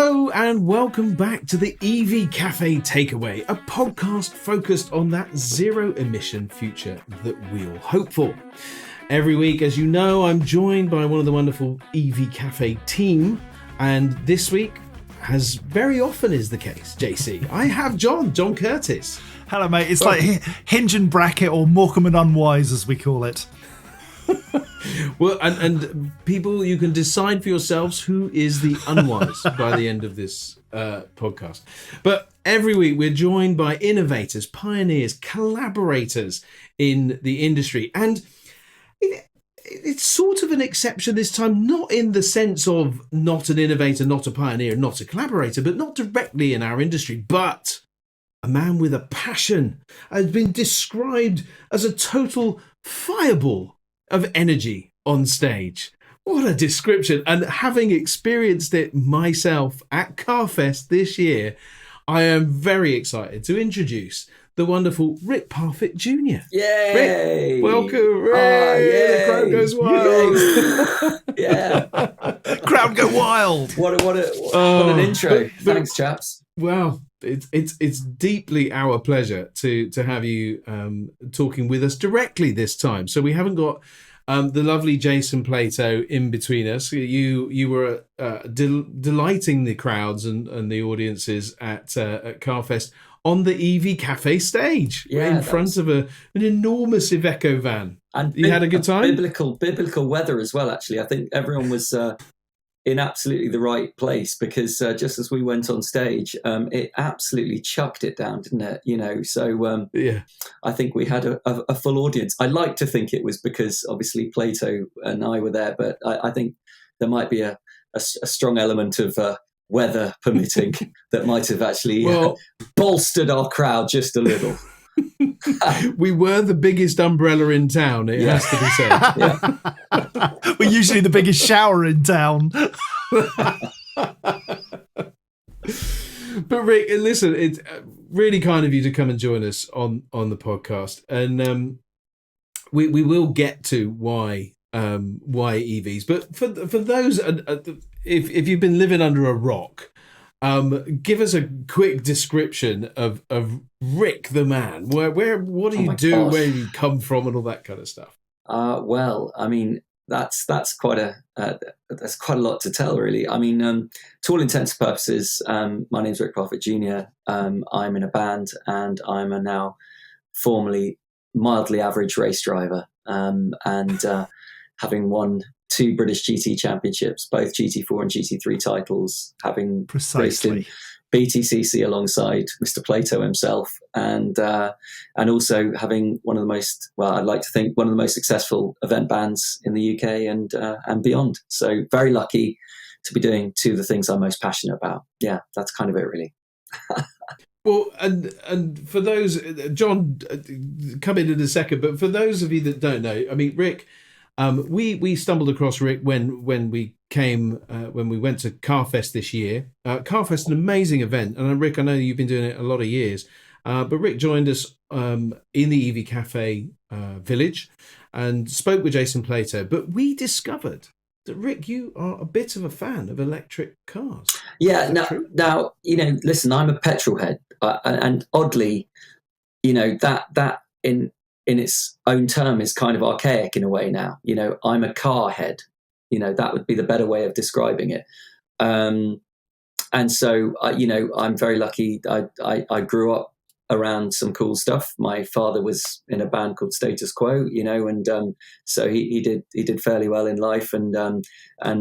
Hello and welcome back to the EV Cafe Takeaway, a podcast focused on that zero-emission future that we all hope for. Every week, as you know, I'm joined by one of the wonderful EV Cafe team, and this week, as very often is the case, JC, I have John Curtis. Hello, mate. It's like Hinge and Bracket, or Morecambe and Unwise, as we call it. Well, and people, you can decide for yourselves who is the unwise by the end of this podcast. But every week we're joined by innovators, pioneers, collaborators in the industry. And it's sort of an exception this time, not in the sense of not an innovator, not a pioneer, not a collaborator, but not directly in our industry, but a man with a passion has been described as a total fireball of energy on stage. What a description. And having experienced it myself at CarFest this year, I am very excited to introduce the wonderful Rick Parfitt Jr. Yay! Rick, welcome, Rick. The crowd goes wild. Yeah. Crowd go wild. What an intro. Thanks, chaps. Well, it's deeply our pleasure to have you talking with us directly this time. So we haven't got the lovely Jason Plato in between us. You were delighting the crowds and the audiences at CarFest on the EV Cafe stage, in front of an enormous Iveco van. And you had a good time? Biblical weather as well, actually. I think everyone was in absolutely the right place, because just as we went on stage, it absolutely chucked it down, didn't it? You know, so I think we had a full audience. I like to think it was because obviously Plato and I were there, but I think there might be a strong element of weather permitting that might have actually bolstered our crowd just a little. We were the biggest umbrella in town, it has to be said. We're usually the biggest shower in town. But Rick, listen, it's really kind of you to come and join us on the podcast, and we will get to why EVs. But for those, if you've been living under a rock, give us a quick description of Rick the man. What do you do? Gosh. Where do you come from, and all that kind of stuff? Well, I mean, that's quite a lot to tell, really. I mean, to all intents and purposes, my name's Rick Parfitt Jr. I'm in a band, and I'm a now formerly mildly average race driver, and having won 2 British GT championships, both GT4 and GT3 titles, having raced in BTCC alongside Mr. Plato himself, and also having one of the most, well, I'd like to think one of the most successful event bands in the UK and beyond. So very lucky to be doing 2 of the things I'm most passionate about. Yeah, that's kind of it, really. Well, and for those, John, come in a second, but for those of you that don't know, I mean, Rick, we stumbled across Rick when we went to CarFest this year. CarFest, an amazing event, and Rick, I know you've been doing it a lot of years, but Rick joined us in the EV Cafe village and spoke with Jason Plato. But we discovered that, Rick, you are a bit of a fan of electric cars. Yeah. Now, you know, listen, I'm a petrol head, and oddly, you know, that in its own term is kind of archaic in a way now. You know, I'm a car head. You know, that would be the better way of describing it. And so, you know, I'm very lucky. I grew up around some cool stuff. My father was in a band called Status Quo, you know, and so he did fairly well in life, and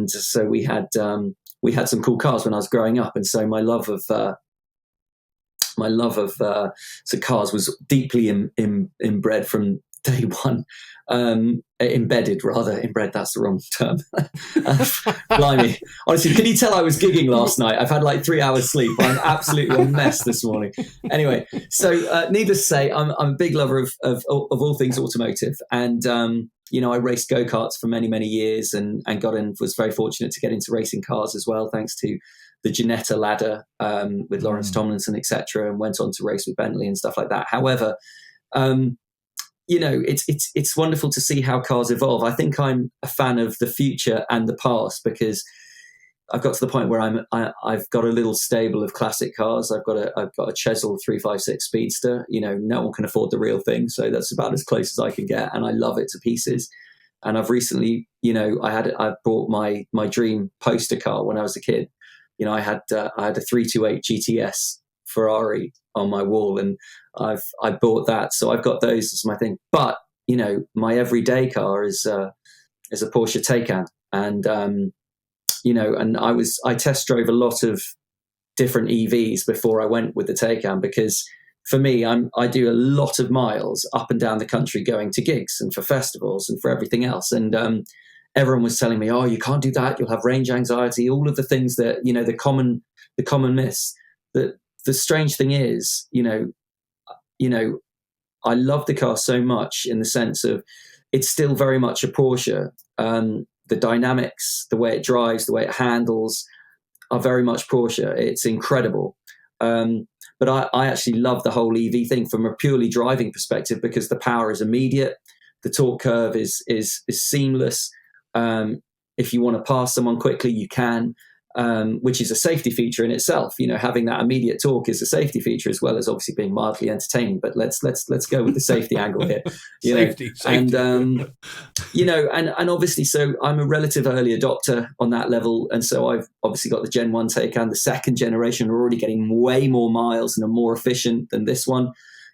so we had some cool cars when I was growing up, and so my love of cars was deeply inbred from day one. Inbred, that's the wrong term. Blimey. Honestly, can you tell I was gigging last night? I've had like 3 hours sleep. I'm absolutely a mess this morning. Anyway, so needless to say, I'm a big lover of all things automotive. And, you know, I raced go-karts for many, many years and was very fortunate to get into racing cars as well, thanks to the Ginetta ladder with Lawrence Tomlinson, etc., and went on to race with Bentley and stuff like that. However, you know, it's wonderful to see how cars evolve. I think I'm a fan of the future and the past, because I've got to the point where I've got a little stable of classic cars. I've got a Chesil 356 Speedster. No one can afford the real thing, so that's about as close as I can get, and I love it to pieces. And I've recently, I bought my dream poster car when I was a kid. I had a 328 GTS Ferrari on my wall, and I bought that, so I've got those as my thing. But my everyday car is a Porsche Taycan, and and I test drove a lot of different EVs before I went with the Taycan, because for me, I do a lot of miles up and down the country going to gigs and for festivals and for everything else. And everyone was telling me, oh, you can't do that, you'll have range anxiety, all of the things that, the common myths. That the strange thing is, I love the car so much in the sense of it's still very much a Porsche. The dynamics, the way it drives, the way it handles are very much Porsche. It's incredible. But I actually love the whole EV thing from a purely driving perspective, because the power is immediate. The torque curve is seamless. If you want to pass someone quickly, you can. Which is a safety feature in itself. Having that immediate torque is a safety feature, as well as obviously being mildly entertaining. But let's go with the safety angle here. Safety. And and obviously, so I'm a relative early adopter on that level, and so I've obviously got the Gen 1 Taycan. The second generation are already getting way more miles and are more efficient than this one.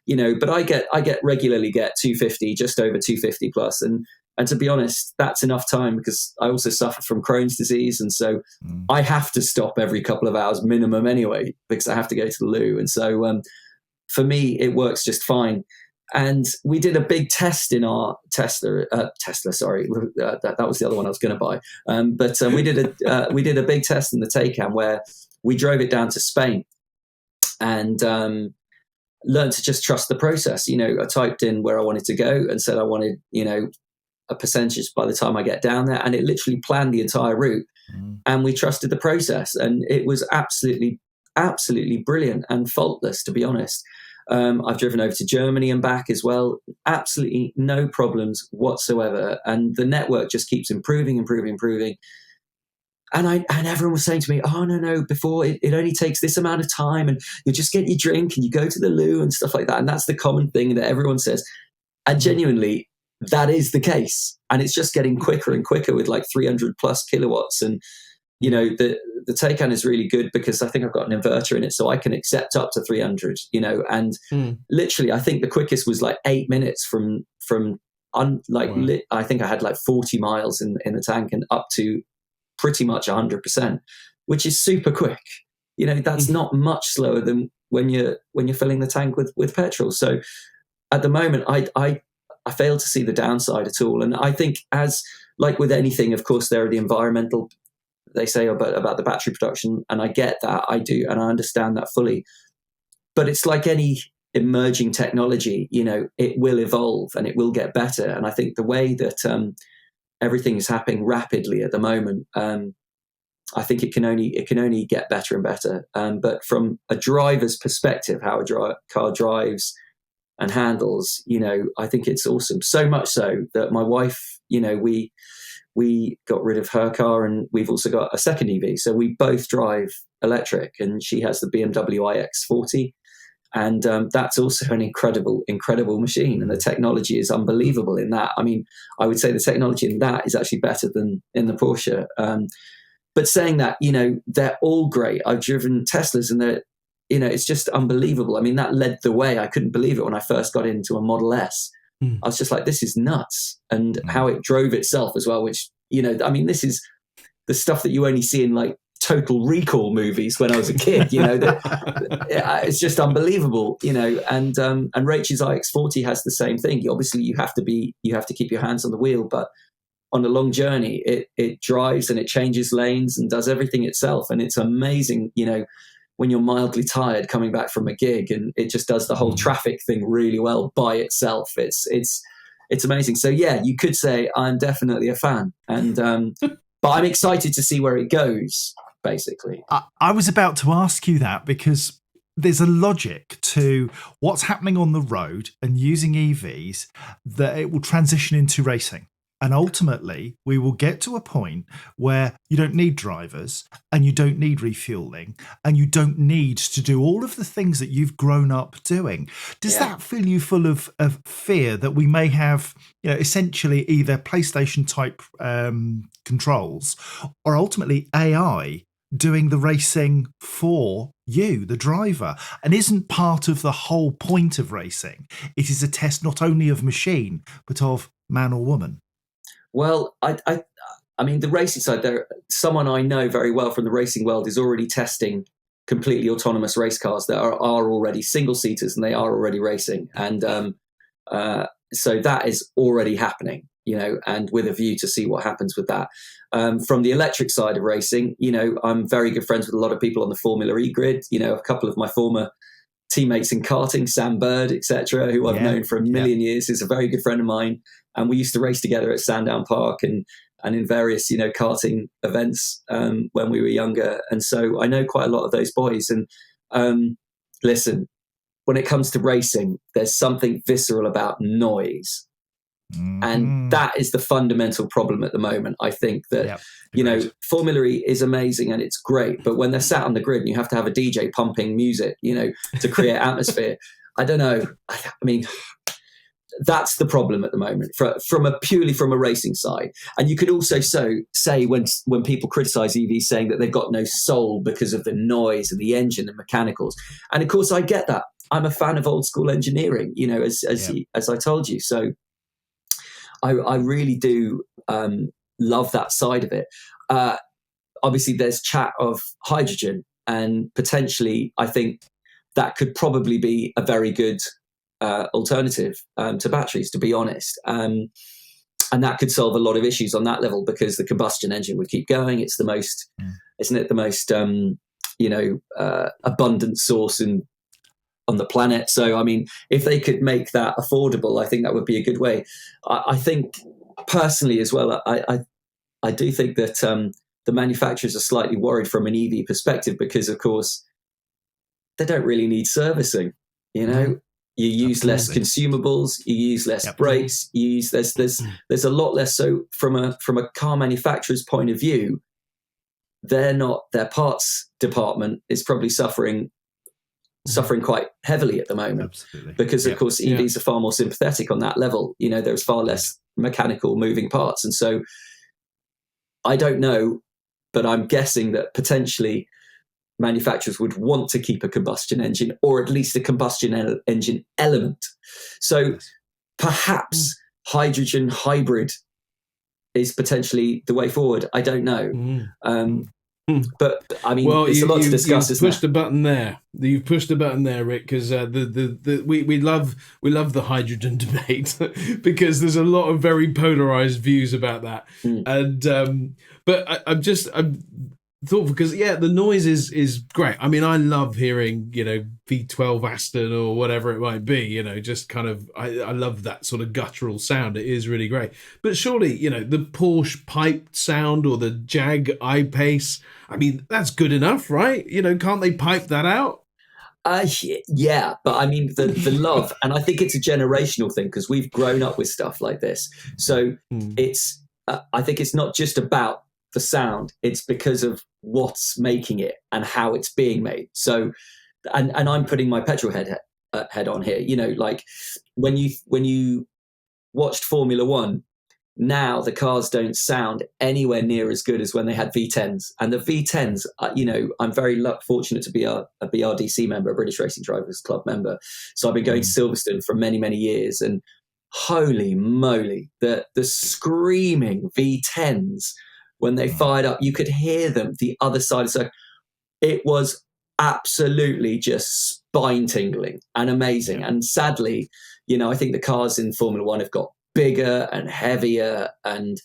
But I regularly get 250, just over 250 plus, and to be honest, that's enough time, because I also suffer from Crohn's disease. And so I have to stop every couple of hours minimum anyway, because I have to go to the loo. And so for me, it works just fine. And we did a big test in our Tesla, sorry, that was the other one I was going to buy. But we did a big test in the Taycan where we drove it down to Spain and learned to just trust the process. I typed in where I wanted to go and said I wanted, a percentage by the time I get down there, and it literally planned the entire route. And we trusted the process, and it was absolutely brilliant and faultless, to be honest. I've driven over to Germany and back as well, absolutely no problems whatsoever, and the network just keeps improving. And everyone was saying to me, oh no, before it only takes this amount of time, and you just get your drink and you go to the loo and stuff like that. And that's the common thing that everyone says, and genuinely that is the case. And it's just getting quicker and quicker with like 300 plus kilowatts. And, the Taycan is really good because I think I've got an inverter in it, so I can accept up to 300, and literally, I think the quickest was like 8 minutes I think I had like 40 miles in the tank and up to pretty much 100%, which is super quick. That's not much slower than when you're filling the tank with petrol. So at the moment, I fail to see the downside at all. And I think, as like with anything, of course, there are the environmental, they say about the battery production, and I get that, I do, and I understand that fully. But it's like any emerging technology, it will evolve and it will get better. And I think the way that everything is happening rapidly at the moment, I think it can only get better and better. But from a driver's perspective, how a car drives and handles, I think it's awesome. So much so that my wife, we got rid of her car, and we've also got a second EV. So we both drive electric, and she has the BMW iX40. And that's also an incredible machine. And the technology is unbelievable in that. I mean, I would say the technology in that is actually better than in the Porsche. But saying that, they're all great. I've driven Teslas, and they're, it's just unbelievable. I mean, that led the way. I couldn't believe it when I first got into a Model S. I was just like, this is nuts. And how it drove itself as well, which, I mean, this is the stuff that you only see in like Total Recall movies when I was a kid, it's just unbelievable, and Rachel's iX40 has the same thing. Obviously you have to keep your hands on the wheel, but on a long journey, it drives and it changes lanes and does everything itself. And it's amazing, when you're mildly tired coming back from a gig, and it just does the whole traffic thing really well by itself. It's amazing. So yeah, you could say I'm definitely a fan, and but I'm excited to see where it goes, basically. I was about to ask you that, because there's a logic to what's happening on the road and using EVs, that it will transition into racing. And ultimately, we will get to a point where you don't need drivers and you don't need refueling and you don't need to do all of the things that you've grown up doing. Does that fill you full of fear that we may have, essentially either PlayStation type controls or ultimately AI doing the racing for you, the driver? And isn't part of the whole point of racing, it is a test not only of machine, but of man or woman? Well, I mean, the racing side, someone I know very well from the racing world is already testing completely autonomous race cars that are already single-seaters and they are already racing. And so that is already happening, and with a view to see what happens with that. From the electric side of racing, I'm very good friends with a lot of people on the Formula E grid. A couple of my former teammates in karting, Sam Bird, etc., who I've known for a million years, is a very good friend of mine. And we used to race together at Sandown Park and in various, karting events when we were younger. And so I know quite a lot of those boys. And listen, when it comes to racing, there's something visceral about noise. Mm-hmm. And that is the fundamental problem at the moment. I think that, Formula E is amazing and it's great. But when they're sat on the grid and you have to have a DJ pumping music, to create atmosphere, I don't know. I mean, that's the problem at the moment purely from a racing side. And you could also say when people criticize EVs saying that they've got no soul because of the noise and the engine and mechanicals. And of course I get that. I'm a fan of old school engineering, as I told you. So I really do love that side of it. Obviously there's chat of hydrogen, and potentially I think that could probably be a very good alternative to batteries, to be honest. And that could solve a lot of issues on that level, because the combustion engine would keep going. It's the most, isn't it, the most, abundant source on the planet. So, I mean, if they could make that affordable, I think that would be a good way. I think personally as well, I do think that the manufacturers are slightly worried from an EV perspective, because of course they don't really need servicing, You use less consumables, you use less brakes, you use there's a lot less. So from a car manufacturer's point of view, their parts department is probably suffering quite heavily at the moment. Absolutely. Because of course EVs are far more sympathetic on that level. There's far less mechanical moving parts. And so I don't know, but I'm guessing that potentially manufacturers would want to keep a combustion engine, or at least a combustion engine element. So perhaps hydrogen hybrid is potentially the way forward. I don't know. But I mean, there's a lot to discuss. You've pushed a button there. You've pushed a button there, Rick, because we love the hydrogen debate because there's a lot of very polarized views about that. And but I'm thoughtful because the noise is great. I mean, I love hearing V12 Aston or whatever it might be. Just kind of I love that sort of guttural sound. It is really great. But surely the Porsche piped sound or the Jag I-Pace, I mean, that's good enough, right? Can't they pipe that out? Yeah, but I mean the love, and I think it's a generational thing because we've grown up with stuff like this. So it's I think it's not just about the sound, it's because of what's making it and how it's being made. So and I'm putting my petrol head on here, like when you watched Formula One, now the cars don't sound anywhere near as good as when they had V10s. And the V10s, I'm very fortunate to be a BRDC member, a British Racing Drivers Club member. So I've been going to Silverstone for many, many years, and holy moly, the screaming V10s when they fired up, you could hear them the other side. So it was absolutely just spine tingling and amazing. And sadly, I think the cars in Formula One have got bigger and heavier and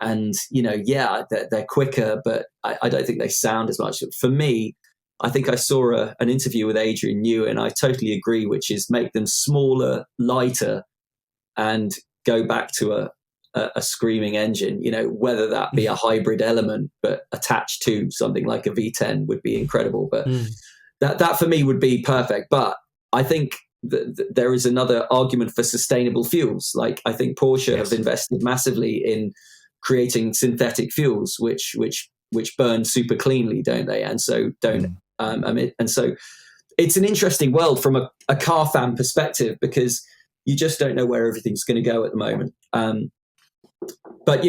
they're quicker, but I don't think they sound as much. For me, I think I saw an interview with Adrian Newey, and I totally agree, which is make them smaller, lighter, and go back to a screaming engine, whether that be a hybrid element, but attached to something like a V10 would be incredible. But that for me would be perfect. But I think there is another argument for sustainable fuels. Like I think Porsche have invested massively in creating synthetic fuels, which burn super cleanly, don't they? And so and so it's an interesting world from a car fan perspective, because you just don't know where everything's going to go at the moment. But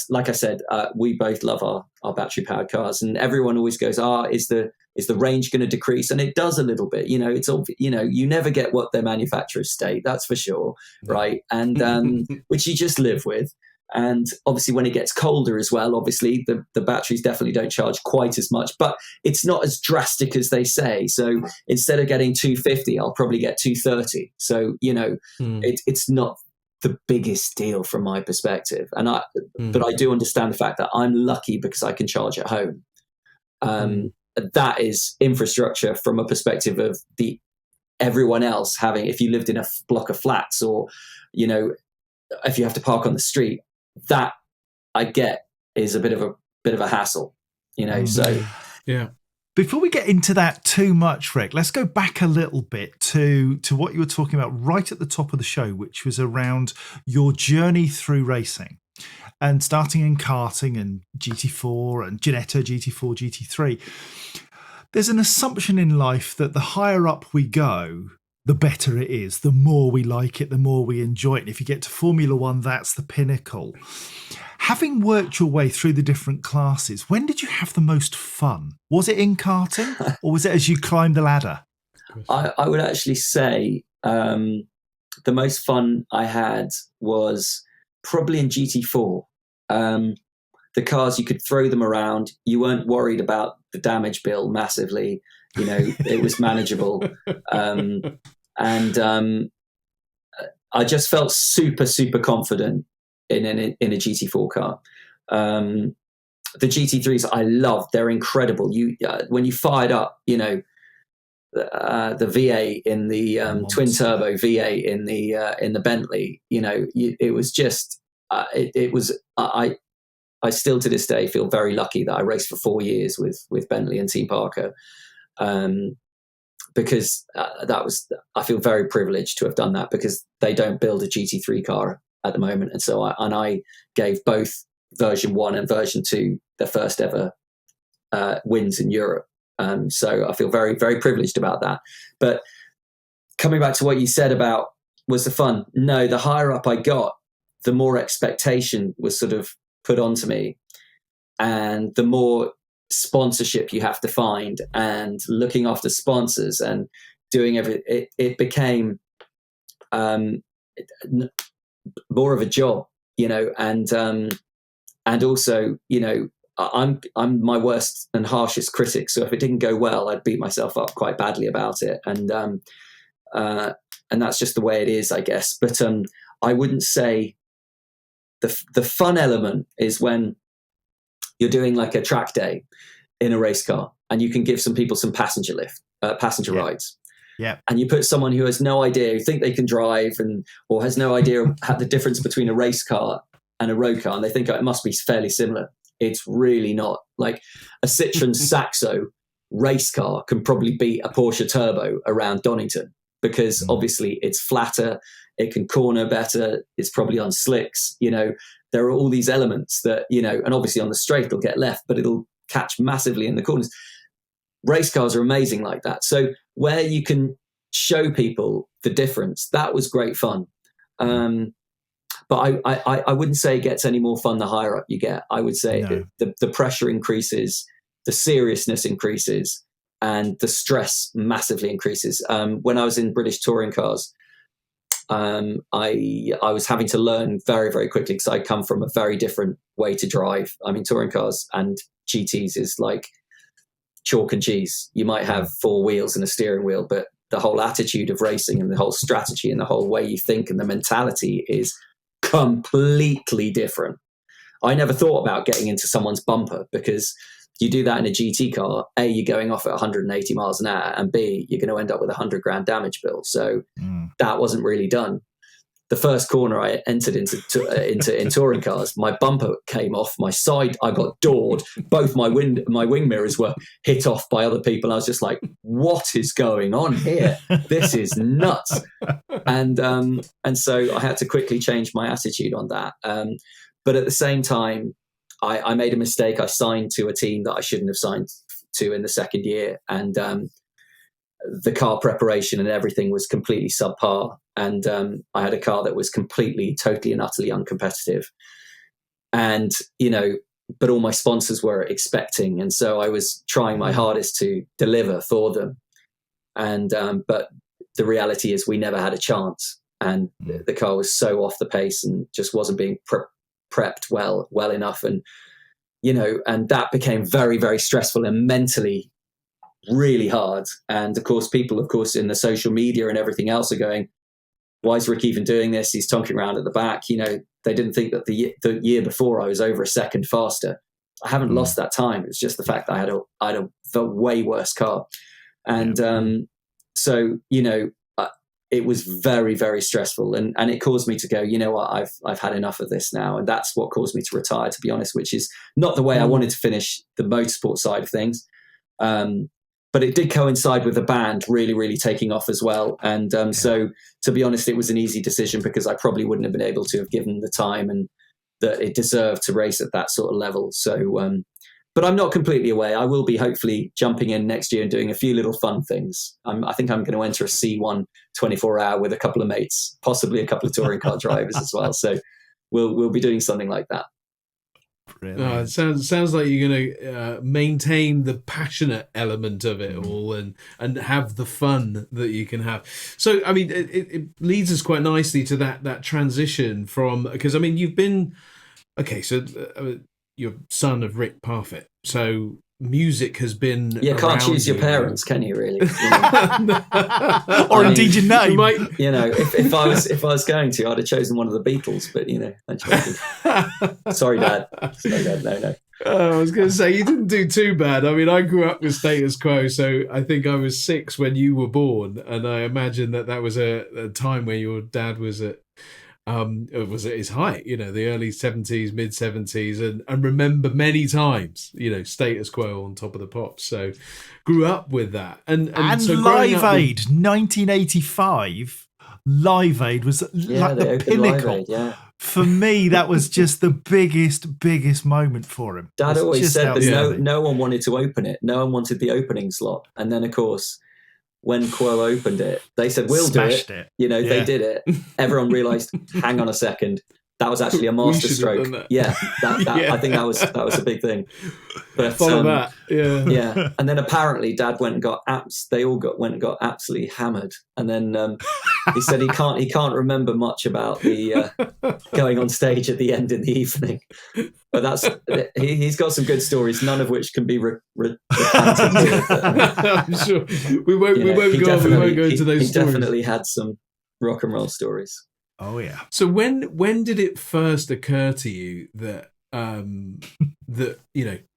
like I said, we both love our battery powered cars, and everyone always goes, is the range going to decrease? And it does a little bit. It's you never get what their manufacturers state, that's for sure, right? And which you just live with. And obviously, when it gets colder as well, obviously the batteries definitely don't charge quite as much, but it's not as drastic as they say. So instead of getting 250, I'll probably get 230. So it's not the biggest deal from my perspective, but I do understand the fact that I'm lucky because I can charge at home. That is infrastructure from a perspective of everyone else having. If you lived in a block of flats, or if you have to park on the street, that I get is a bit of a hassle. So yeah. Before we get into that too much, Rick, let's go back a little bit to what you were talking about right at the top of the show, which was around your journey through racing and starting in karting and GT4 and Ginetta, GT4, GT3. There's an assumption in life that the higher up we go, the better it is, the more we like it, the more we enjoy it. And if you get to Formula One, that's the pinnacle. Having worked your way through the different classes, when did you have the most fun? Was it in karting, or was it as you climbed the ladder? I would actually say the most fun I had was probably in GT4. The cars, you could throw them around. You weren't worried about the damage bill massively. It was manageable. And I just felt super, super confident in a GT4 car. The GT3s I love; they're incredible. When you fired up, the V8 in the twin turbo V8 in the Bentley, it was just it was. I still to this day feel very lucky that I raced for 4 years with Bentley and Team Parker. Because I feel very privileged to have done that, because they don't build a GT3 car at the moment. And so I gave both version 1 and version 2 their first ever wins in Europe. So I feel very, very privileged about that. But coming back to what you said about was the fun, no, the higher up I got, the more expectation was sort of put onto me, and the more sponsorship you have to find, and looking after sponsors and doing everything. It became more of a job, and also, I'm my worst and harshest critic. So if it didn't go well, I'd beat myself up quite badly about it, and that's just the way it is, I guess. But I wouldn't say the fun element is when you're doing like a track day in a race car, and you can give some people some passenger rides. Yeah. And you put someone who has no idea, who think they can drive, or has no idea the difference between a race car and a road car, and they think it must be fairly similar. It's really not. Like a Citroen Saxo race car can probably beat a Porsche Turbo around Donington, because obviously it's flatter, it can corner better, it's probably on slicks. There are all these elements that, and obviously on the straight it'll get left, but it'll catch massively in the corners. Race cars are amazing like that. So where you can show people the difference, that was great fun. But I wouldn't say it gets any more fun the higher up you get. I would say the pressure increases, the seriousness increases, and the stress massively increases. When I was in British touring cars, I was having to learn very, very quickly, because I come from a very different way to drive. I mean, touring cars and GTs is like chalk and cheese. You might have 4 wheels and a steering wheel, but the whole attitude of racing and the whole strategy and the whole way you think and the mentality is completely different. I never thought about getting into someone's bumper, because you do that in a GT car, A, you're going off at 180 miles an hour, and B, you're going to end up with $100,000 damage bill. So that wasn't really done. the first corner I entered in touring cars, my bumper came off, my side, I got doored, both my wing mirrors were hit off by other people. I was just like, what is going on here? This is nuts. And so I had to quickly change my attitude on that. But at the same time, I made a mistake. I signed to a team that I shouldn't have signed to in the second year. And the car preparation and everything was completely subpar. And I had a car that was totally and utterly uncompetitive. And, but all my sponsors were expecting. And so I was trying my hardest to deliver for them. And, but the reality is we never had a chance. And the car was so off the pace and just wasn't being prepped well enough. And, and that became very, very stressful and mentally really hard. And of course, people, in the social media and everything else are going, why is Rick even doing this? He's tonking around at the back. They didn't think that the year before I was over a second faster. I haven't lost that time. It's just the fact that I had a way worse car. And so, it was very, very stressful. And it caused me to go, you know what, I've had enough of this now. And that's what caused me to retire, to be honest, which is not the way I wanted to finish the motorsport side of things. But it did coincide with the band really, really taking off as well. And so, to be honest, it was an easy decision because I probably wouldn't have been able to have given the time and that it deserved to race at that sort of level. So, but I'm not completely away. I will be hopefully jumping in next year and doing a few little fun things. I think I'm going to enter a C1 24-hour with a couple of mates, possibly a couple of touring car drivers as well. So we'll be doing something like that. It sounds like you're going to maintain the passionate element of it all and have the fun that you can have. So, I mean, it leads us quite nicely to that transition from, because, I mean, you've been, so you're son of Rick Parfitt. So music has been can't choose your parents, can you really? Or indeed your name. If I was going to, I'd have chosen one of the Beatles, but I'm joking. Sorry, Dad. No. I was going to say, you didn't do too bad. I mean, I grew up with Status Quo, so I think I was 6 when you were born, and I imagine that was a time where your dad was at his height, the early 70s, mid 70s, and remember many times, Status Quo on Top of the Pops. So grew up with that. And so Live Aid, 1985, Live Aid was like the pinnacle. Live Aid, For me, that was just the biggest moment for him. Dad always said that no one wanted to open it. No one wanted the opening slot. And then, of course, when Quo opened it, they said, we'll Smashed do it. They did it. Everyone realized, hang on a second, that was actually a master stroke. I think that was a big thing. But follow that. Yeah. And then apparently Dad went and got absolutely hammered. And then he said he can't remember much about the going on stage at the end in the evening. But he's got some good stories, none of which can be recanted. I'm sure we won't go into those stories. He definitely had some rock and roll stories. Oh yeah. So when did it first occur to you that that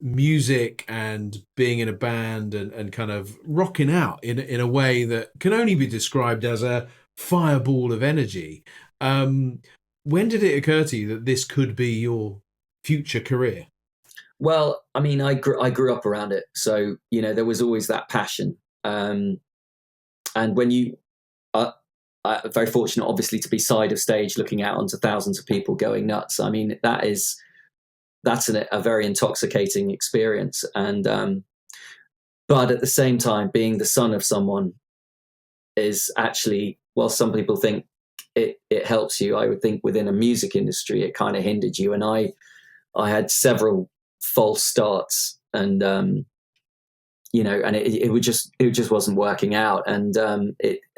music and being in a band and kind of rocking out in a way that can only be described as a fireball of energy? When did it occur to you that this could be your future career? Well, I mean, I grew up around it, so there was always that passion. And when I'm very fortunate, obviously, to be side of stage, looking out onto thousands of people going nuts. I mean, that's a very intoxicating experience. And but at the same time, being the son of someone is actually, well, some people think it helps you. I would think within a music industry, it kind of hindered you. And I had several false starts, and and it just wasn't working out. And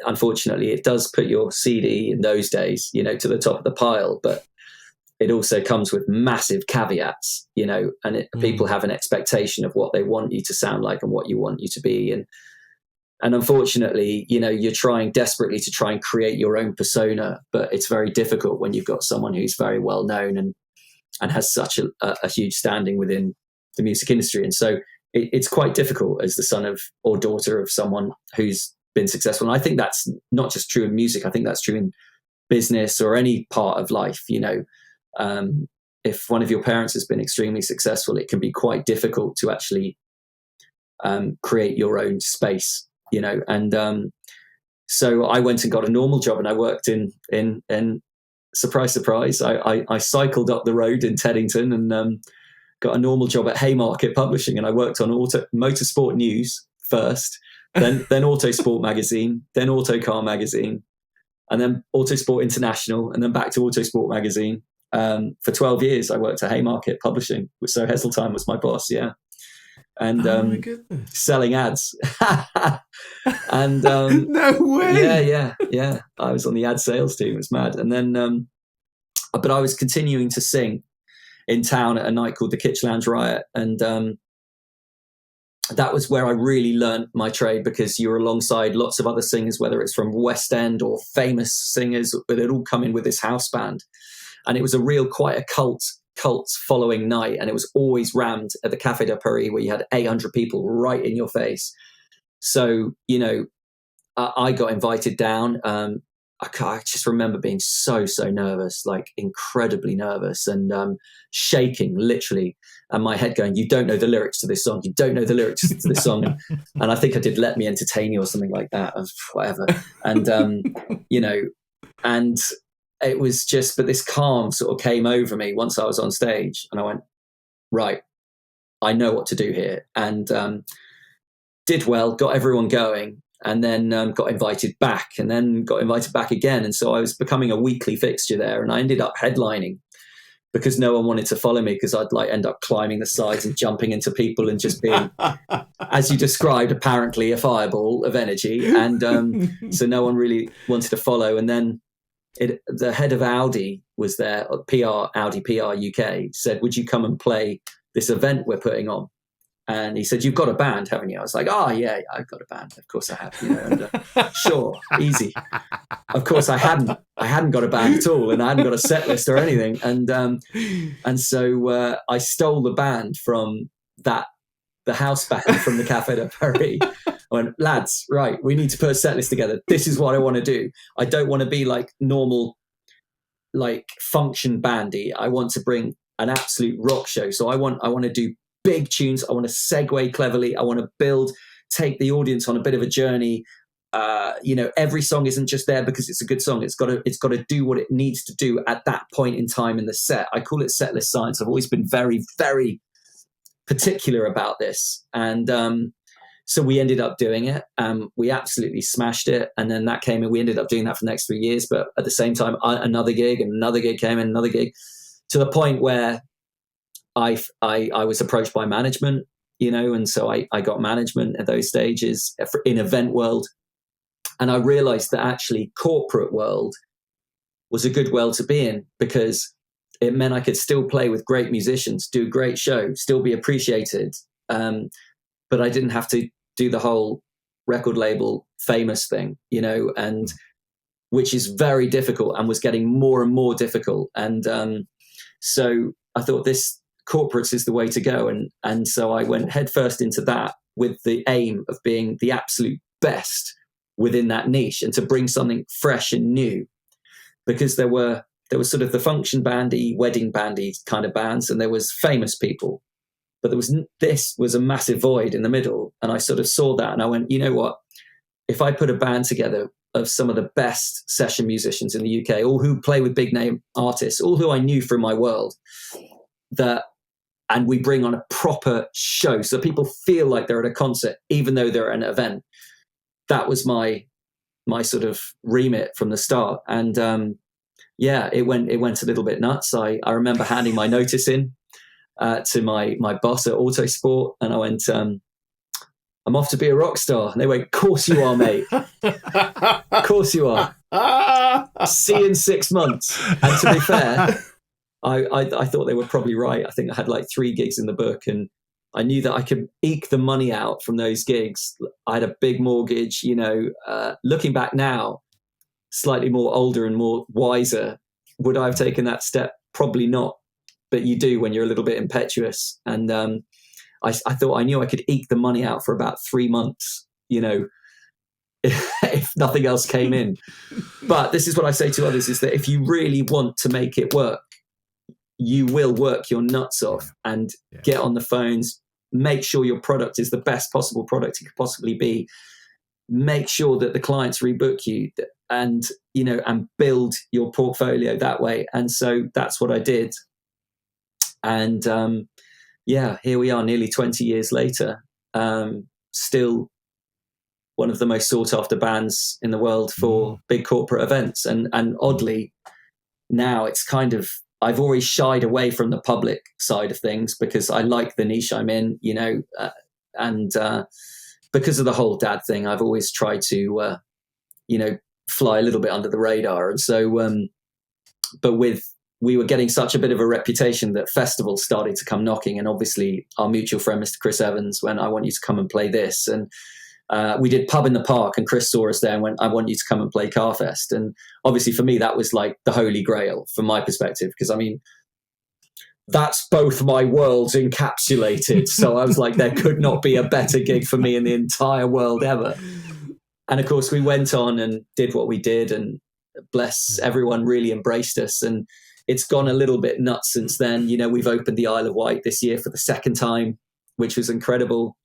unfortunately, it does put your CD in those days, to the top of the pile, but it also comes with massive caveats, and people have an expectation of what they want you to sound like and what you want you to be. And unfortunately, you're trying desperately to try and create your own persona, but it's very difficult when you've got someone who's very well known and has such a huge standing within the music industry. And so it's quite difficult as the son of or daughter of someone who's been successful. And I think that's not just true in music. I think that's true in business or any part of life, if one of your parents has been extremely successful, it can be quite difficult to actually create your own space, and so I went and got a normal job, and I worked in surprise, surprise, I cycled up the road in Teddington and got a normal job at Haymarket Publishing, and I worked on Motorsport News first, then Autosport Magazine, then Autocar Magazine, and then Autosport International, and then back to Autosport Magazine. For 12 years, I worked at Haymarket Publishing, so Heseltine was my boss, yeah. And my goodness. selling ads. And no way. Yeah. I was on the ad sales team. It was mad. And then, but I was continuing to sing in town at a night called the Kitsch Lounge Riot. And that was where I really learned my trade, because you were alongside lots of other singers, whether it's from West End or famous singers, but they'd all come in with this house band. And it was quite a cult following night, and it was always rammed at the Café de Paris, where you had 800 people right in your face. So I got invited down. I just remember being so nervous, like incredibly nervous, and shaking literally, and my head going, "You don't know the lyrics to this song. You don't know the lyrics to this song." And I think I did "Let Me Entertain You" or something like that, or whatever. And and it was just, but this calm sort of came over me once I was on stage, and I went, right, I know what to do here. And did well, got everyone going, and then got invited back, and then got invited back again. And so I was becoming a weekly fixture there, and I ended up headlining because no one wanted to follow me, because I'd end up climbing the sides and jumping into people and just being, as you described, apparently a fireball of energy. And so no one really wanted to follow. And then the head of Audi was there, Audi PR UK, said, "Would you come and play this event we're putting on?" And he said, "You've got a band, haven't you?" I was like, "Oh yeah, I've got a band. Of course I have." And, sure, easy. Of course I hadn't got a band at all, and I hadn't got a set list or anything. And so I stole the band from the house band from the Café de Paris. I went, "Lads, right, we need to put a set list together. This is what I want to do. I don't want to be like normal, like function bandy. I want to bring an absolute rock show. So I want to do big tunes. I want to segue cleverly. I want to take the audience on a bit of a journey. Every song isn't just there because it's a good song. It's got to do what it needs to do at that point in time in the set. I call it set list science. I've always been very, very particular about this. And so we ended up doing it. We absolutely smashed it. And then that came in. We ended up doing that for the next 3 years. But at the same time, another gig and another gig came in, another gig, to the point where I was approached by management, and so I got management at those stages in event world. And I realized that actually corporate world was a good world to be in, because it meant I could still play with great musicians, do a great show, still be appreciated. But I didn't have to do the whole record label famous thing, and which is very difficult and was getting more and more difficult. And so I thought corporates is the way to go. And so I went headfirst into that with the aim of being the absolute best within that niche, and to bring something fresh and new, because there was sort of the function bandy, wedding bandy kind of bands, and there was famous people, but this was a massive void in the middle. And I sort of saw that, and I went, you know what, if I put a band together of some of the best session musicians in the UK, all who play with big name artists, all who I knew from my world, and we bring on a proper show so people feel like they're at a concert, even though they're at an event. That was my sort of remit from the start. And it went a little bit nuts. I remember handing my notice in to my boss at Autosport, and I went, "I'm off to be a rock star." And they went, "Of course you are, mate. Of course you are. See you in 6 months." And to be fair, I thought they were probably right. I think I had like 3 gigs in the book, and I knew that I could eke the money out from those gigs. I had a big mortgage, looking back now, slightly more older and more wiser. Would I have taken that step? Probably not. But you do when you're a little bit impetuous. And I thought I knew I could eke the money out for about 3 months, if nothing else came in. But this is what I say to others, is that if you really want to make it work, you will work your nuts off and get on the phones, make sure your product is the best possible product it could possibly be, make sure that the clients rebook you, and and build your portfolio that way. And so that's what I did. And here we are nearly 20 years later, still one of the most sought after bands in the world for big corporate events. And oddly, now it's kind of, I've always shied away from the public side of things because I like the niche I'm in, and because of the whole dad thing, I've always tried to, fly a little bit under the radar. And so, we were getting such a bit of a reputation that festivals started to come knocking. And obviously our mutual friend, Mr. Chris Evans, went, I want you to come and play this. And we did Pub in the Park, and Chris saw us there and went, I want you to come and play Carfest. And obviously for me, that was like the holy grail from my perspective, because I mean, that's both my worlds encapsulated. So I was like, there could not be a better gig for me in the entire world ever. And of course we went on and did what we did, and bless everyone really embraced us. And it's gone a little bit nuts since then. We've opened the Isle of Wight this year for the second time, which was incredible.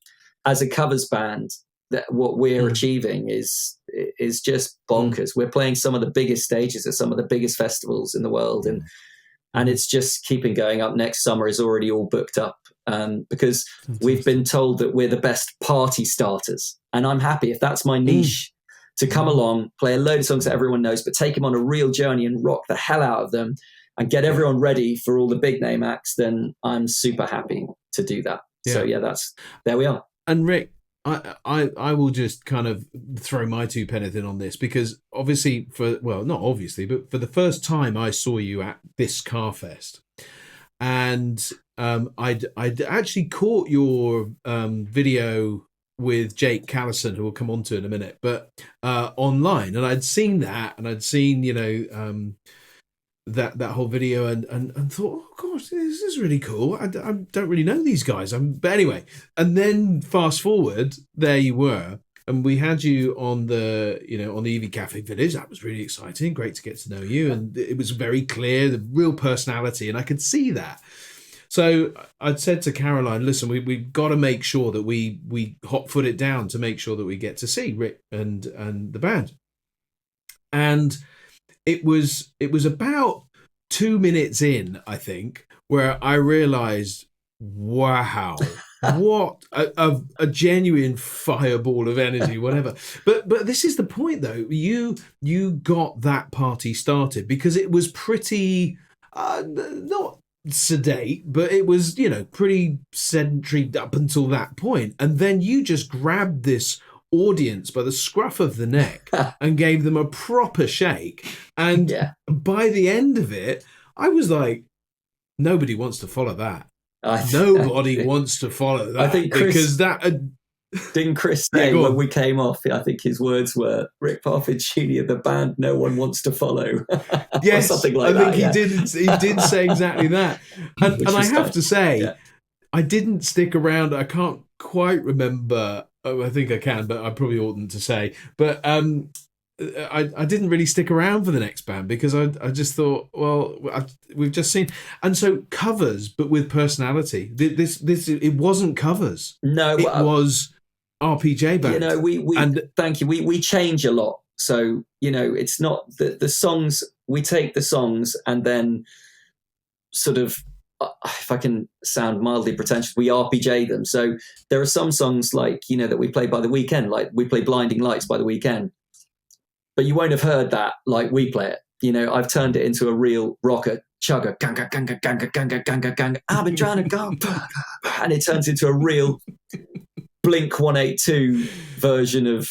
As a covers band, that what we're achieving is just bonkers. We're playing some of the biggest stages at some of the biggest festivals in the world, and it's just keeping going up. Next summer is already all booked up, because we've been told that we're the best party starters, and I'm happy if that's my niche, to come along, play a load of songs that everyone knows, but take them on a real journey and rock the hell out of them and get everyone ready for all the big name acts. Then I'm super happy to do that. So there we are. And Rick, I will just kind of throw my 2 pence in on this, because obviously not obviously, but for the first time I saw you at this Carfest, and I'd actually caught your video with Jake Callison, who we'll come on to in a minute, but online, and I'd seen that, and I'd seen that whole video, and thought, oh gosh, this is really cool. I don't really know these guys. But anyway, and then fast forward, there you were, and we had you on the on the EV Cafe Village. That was really exciting. Great to get to know you, and it was very clear, the real personality, and I could see that. So I'd said to Caroline, listen, we've got to make sure that we hot foot it down to make sure that we get to see Rick and the band. And it was about 2 minutes in, I think, where I realized, wow, what a genuine fireball of energy, whatever. But this is the point, though. You got that party started because it was pretty not sedate, but it was pretty sedentary up until that point. And then you just grabbed this audience by the scruff of the neck and gave them a proper shake. And by the end of it, I was like, nobody wants to follow that. Nobody wants to follow that. I think because didn't Chris say when we came off, I think his words were, Rick Parfitt Jr, the band no one wants to follow. Yes, or something like I that. think he did say exactly that. And I have to say, I didn't stick around. I can't quite remember. Oh, I think I can, but I probably oughtn't to say. But I didn't really stick around for the next band because I just thought, well, we've just seen. And so covers, but with personality. This it wasn't covers. No, it was RPJ band. We thank you. We change a lot. So, it's not the songs, we take the songs and then sort of, if I can sound mildly pretentious, we RPG them. So there are some songs like, that we play by The Weekend, like we play Blinding Lights by The Weekend, but you won't have heard that like we play it. I've turned it into a real rocker, chugger, ganga, ganga, ganga, ganga, ganga, ganga. I've been trying to go, and it turns into a real Blink 182 version of,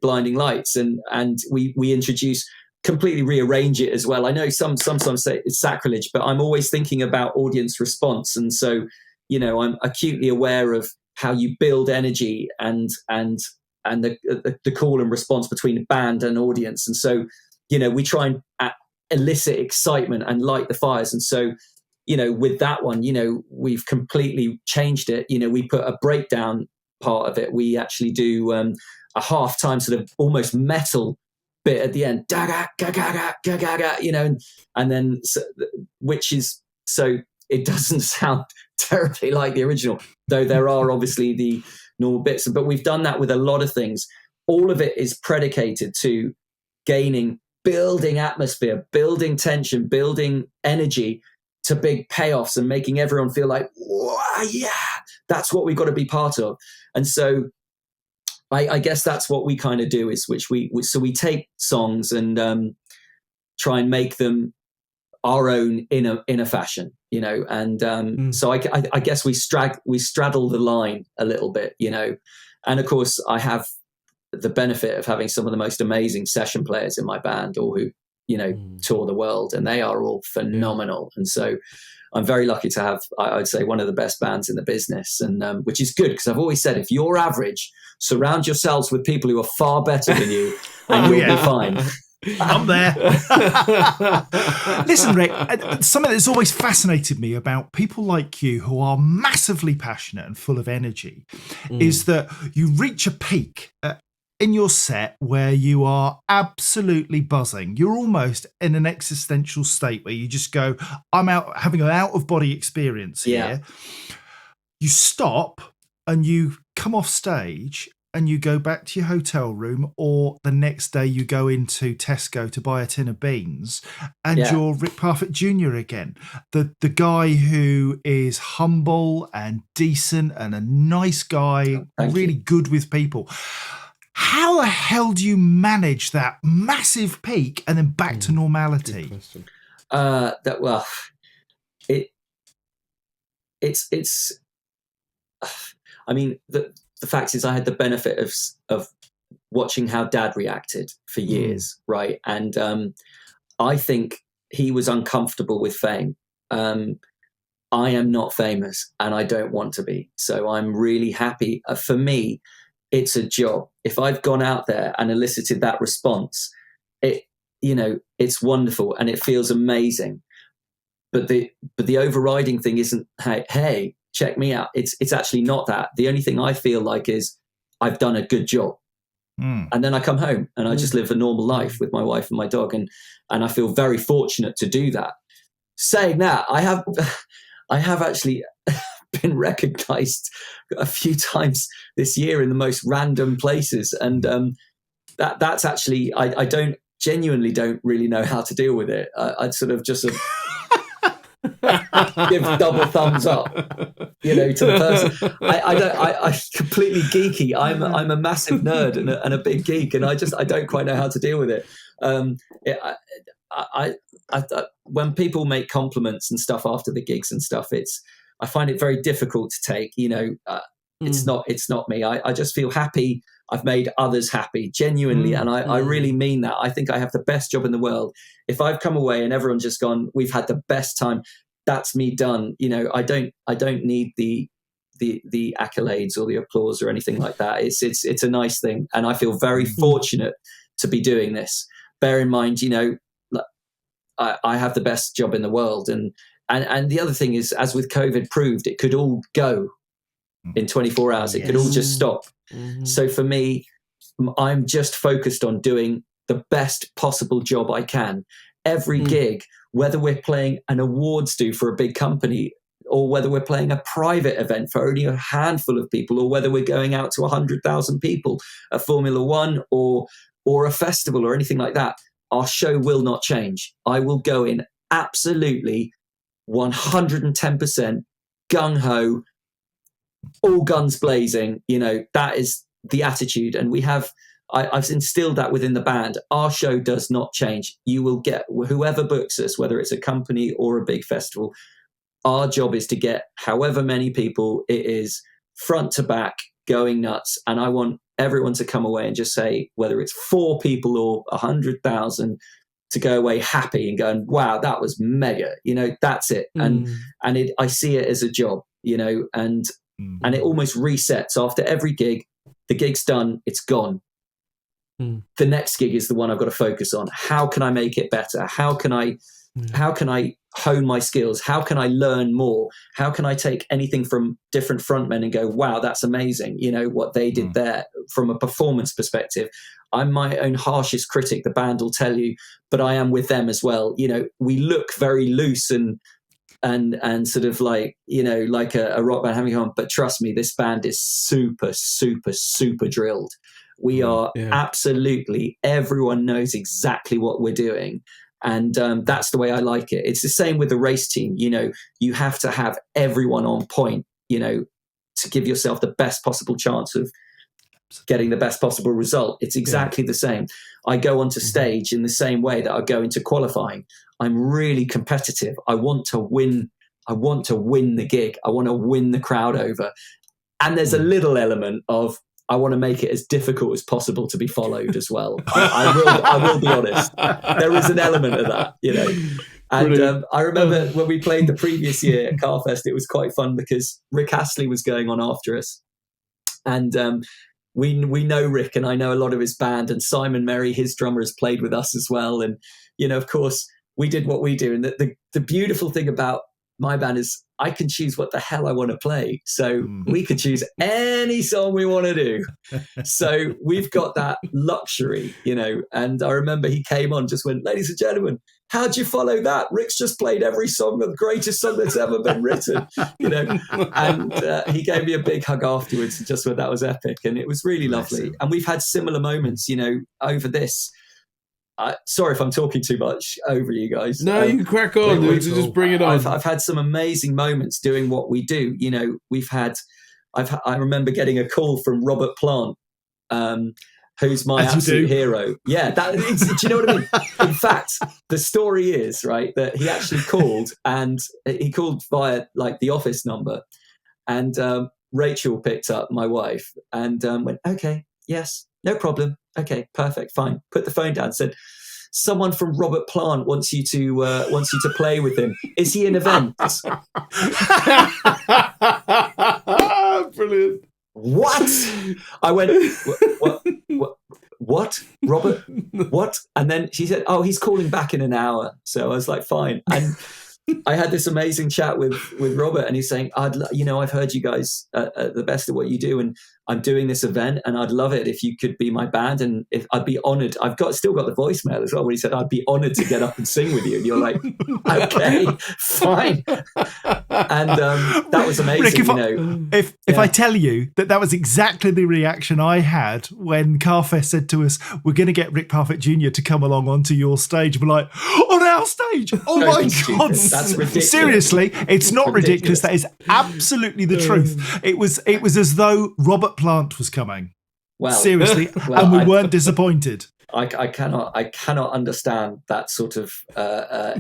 Blinding Lights. And we introduce, completely rearrange it as well. I know some songs say it's sacrilege, but I'm always thinking about audience response. And so, I'm acutely aware of how you build energy and the call and response between band and audience. And so, we try and elicit excitement and light the fires. And so, with that one, we've completely changed it. We put a breakdown part of it. We actually do a half-time sort of almost metal bit at the end, da ga ga ga ga ga ga, you know, and then which is so it doesn't sound terribly like the original, though there are obviously the normal bits. But we've done that with a lot of things. All of it is predicated to building atmosphere, building tension, building energy to big payoffs and making everyone feel like, yeah, that's what we've got to be part of. And so I guess that's what we kind of do is so we take songs and try and make them our own in a fashion, you know, and so I guess we straddle the line a little bit, you know, and of course I have the benefit of having some of the most amazing session players in my band, or who, you know, tour the world, and they are all phenomenal. And so I'm very lucky to have, I'd say, one of the best bands in the business, and which is good, because I've always said, if you're average, surround yourselves with people who are far better than you, and you'll be fine. I'm there. Listen, Rick, something that's always fascinated me about people like you who are massively passionate and full of energy is that you reach a peak in your set where you are absolutely buzzing. You're almost in an existential state where you just go, I'm out having an out-of-body experience here. You stop and you come off stage and you go back to your hotel room, or the next day you go into Tesco to buy a tin of beans, and you're Rick Parfitt Jr. again. The guy who is humble and decent and a nice guy, really good with people. How the hell do you manage that massive peak and then back to normality? It's I mean, the fact is, I had the benefit of watching how Dad reacted for years, right? And I think he was uncomfortable with fame. I am not famous, and I don't want to be. So I'm really happy. For me, it's a job. If I've gone out there and elicited that response, it's wonderful and it feels amazing. But the overriding thing isn't, hey, check me out. It's actually not that. The only thing I feel like is I've done a good job. And then I come home and I just live a normal life with my wife and my dog, and I feel very fortunate to do that. Saying that, I have actually been recognized a few times this year in the most random places, and that's actually I genuinely don't really know how to deal with it. I'd sort of just give double thumbs up, to the person. I'm completely geeky. I'm a massive nerd and a big geek, and I don't quite know how to deal with it. When people make compliments and stuff after the gigs and stuff, I find it very difficult to take. It's not me. I just feel happy. I've made others happy, genuinely, and I really mean that. I think I have the best job in the world. If I've come away and everyone's just gone, we've had the best time, that's me done. I don't need the accolades or the applause or anything like that. It's a nice thing, and I feel very fortunate to be doing this. Bear in mind, I have the best job in the world, and the other thing is, as with COVID proved, it could all go in 24 hours. It could all just stop. So for me, I'm just focused on doing the best possible job I can. Every gig, whether we're playing an awards do for a big company, or whether we're playing a private event for only a handful of people, or whether we're going out to 100,000 people at Formula One or a festival or anything like that, our show will not change. I will go in absolutely 110% gung-ho, all guns blazing. That is the attitude. And I've instilled that within the band. Our show does not change. You will get whoever books us, whether it's a company or a big festival. Our job is to get however many people it is, front to back, going nuts. And I want everyone to come away and just say, whether it's 4 people or 100,000, to go away happy and going, wow, that was mega. That's it. And I see it as a job, and it almost resets after every gig. The gig's done, it's gone. The next gig is the one I've got to focus on. How can I make it better? How can I how can I hone my skills? How can I learn more? How can I take anything from different frontmen and go, wow, that's amazing. You know, what they did there from a performance perspective. I'm my own harshest critic, the band will tell you, but I am with them as well. You know, we look very loose and sort of like, you know, like a rock band having on, but trust me, this band is super, super, super drilled. We are absolutely, everyone knows exactly what we're doing. And that's the way I like it. It's the same with the race team. You know, you have to have everyone on point, you know, to give yourself the best possible chance of getting the best possible result. It's exactly the same. I go onto stage in the same way that I go into qualifying. I'm really competitive. I want to win. I want to win the gig. I want to win the crowd over. And there's a little element of, I want to make it as difficult as possible to be followed as well. I will be honest. There is an element of that, you know. And I remember when we played the previous year at Carfest, it was quite fun because Rick Astley was going on after us. And we know Rick, and I know a lot of his band, and Simon Merry, his drummer, has played with us as well. And, you know, of course, we did what we do. And the beautiful thing about my band is I can choose what the hell I want to play. So we could choose any song we want to do. So we've got that luxury, you know. And I remember he came on, just went, ladies and gentlemen, how'd you follow that? Rick's just played every song, the greatest song that's ever been written, you know. And he gave me a big hug afterwards and just went, that was epic. And it was really lovely. And we've had similar moments, you know, over this. Sorry if I'm talking too much over you guys. No, you can crack on. Just bring it on. I've had some amazing moments doing what we do. You know, I remember getting a call from Robert Plant, who's my absolute hero. Yeah, do you know what I mean? In fact, the story is, right, that he actually called, and he called via like the office number, and Rachel picked up, my wife, and went, okay, yes, no problem. Okay, perfect, fine. Put the phone down. Said, someone from Robert Plant wants you to play with him. Is he in events? Brilliant. What? I went, what? Robert? What? And then she said, oh, he's calling back in an hour. So I was like, fine. And I had this amazing chat with Robert, and he's saying, I've heard you guys the best of what you do, and I'm doing this event, and I'd love it if you could be my band, and if I'd be honored. I've still got the voicemail as well, where he said, I'd be honored to get up and sing with you. And you're like, okay, fine. And that was amazing. Rick, if I tell you that was exactly the reaction I had when Carfest said to us, we're going to get Rick Parfitt Jr. to come along onto your stage. We're like, on our stage? Oh my God. That's ridiculous. Seriously, it's not ridiculous. That is absolutely the truth. It was as though Robert Plant was coming. Well, seriously, and we weren't disappointed. I cannot understand that sort of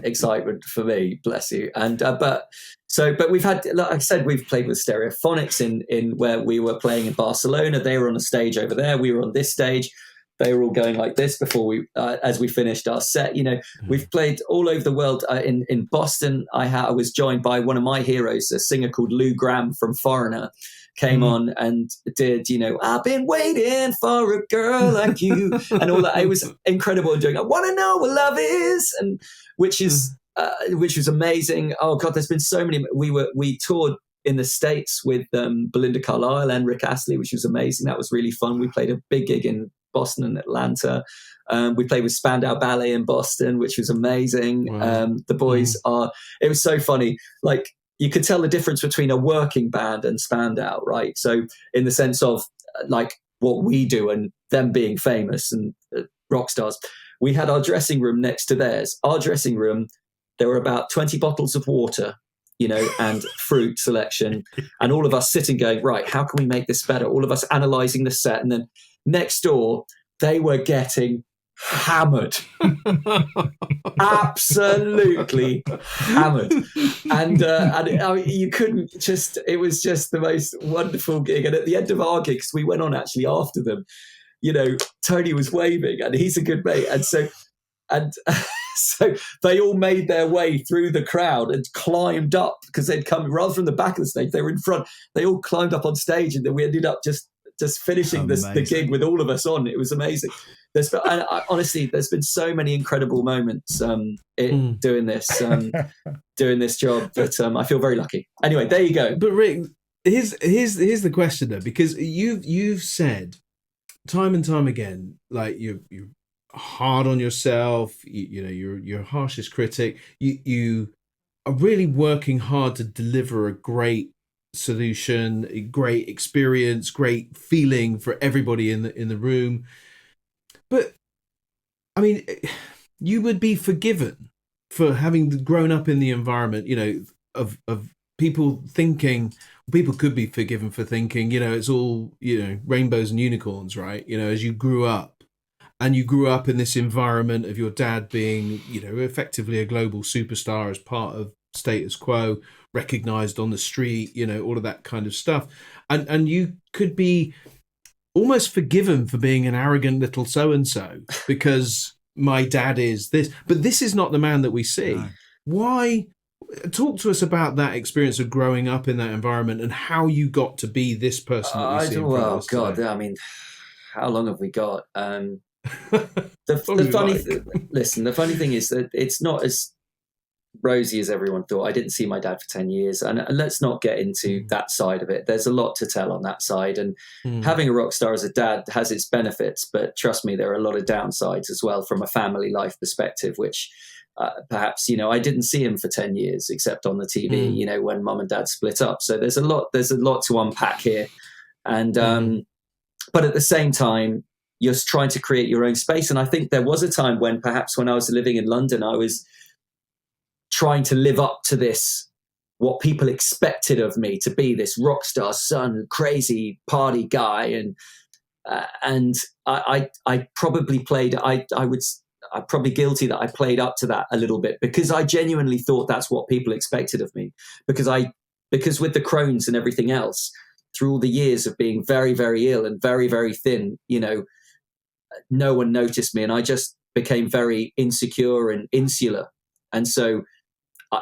excitement for me. Bless you. And but we've had, like I said, we've played with Stereophonics in where we were playing in Barcelona. They were on a stage over there. We were on this stage. They were all going like this before as we finished our set. You know, we've played all over the world. In Boston, I was joined by one of my heroes, a singer called Lou Gramm from Foreigner. Came on and did, you know, I've been waiting for a girl like you, and all that. It was incredible doing. I want to know what love is, and which was amazing. Oh God, there's been so many. We toured in the States with Belinda Carlisle and Rick Astley, which was amazing. That was really fun. We played a big gig in Boston and Atlanta. We played with Spandau Ballet in Boston, which was amazing. Wow. The boys it was so funny. Like, you could tell the difference between a working band and Spandau, right? So in the sense of like what we do and them being famous and rock stars, we had our dressing room next to theirs. Our dressing room, there were about 20 bottles of water, you know, and fruit selection, and all of us sitting going, right, how can we make this better? All of us analysing the set. And then next door, they were getting hammered. Absolutely hammered. And you couldn't just, it was just the most wonderful gig. And at the end of our gigs, we went on actually after them, you know, Tony was waving, and he's a good mate. And so they all made their way through the crowd and climbed up, because they'd come rather from the back of the stage, they were in front. They all climbed up on stage, and then we ended up just just finishing the gig with all of us on. It was amazing. Honestly, there's been so many incredible moments doing this job that I feel very lucky. Anyway, there you go. But Rick, here's the question though, because you've said time and time again, like you're hard on yourself. You know, you're your harshest critic. You are really working hard to deliver a great solution, a great experience, great feeling for everybody in the room. But I mean, you would be forgiven for having grown up in the environment, you know, of people thinking. People could be forgiven for thinking, you know, it's all, you know, rainbows and unicorns, right? You know, as you grew up, and you grew up in this environment of your dad being, you know, effectively a global superstar as part of status quo, recognized on the street, you know, all of that kind of stuff. And you could be almost forgiven for being an arrogant little so-and-so because my dad is this. But this is not the man that we see. No. Why? Talk to us about that experience of growing up in that environment and how you got to be this person that we see. Well, God, today. I mean, how long have we got? The funny thing is that it's not as rosy as everyone thought. I didn't see my dad for 10 years, and let's not get into that side of it. There's a lot to tell on that side, and having a rock star as a dad has its benefits, but trust me, there are a lot of downsides as well from a family life perspective, which perhaps, you know, I didn't see him for 10 years except on the TV, you know, when mum and dad split up. So there's a lot to unpack here. And but at the same time, you're trying to create your own space. And I think there was a time when perhaps when I was living in London, I was trying to live up to this, what people expected of me to be, this rock star son, crazy party guy. And I probably played, I'm probably guilty that I played up to that a little bit because I genuinely thought that's what people expected of me. Because with the Crohn's and everything else, through all the years of being very, very ill and very, very thin, you know, no one noticed me, and I just became very insecure and insular. And so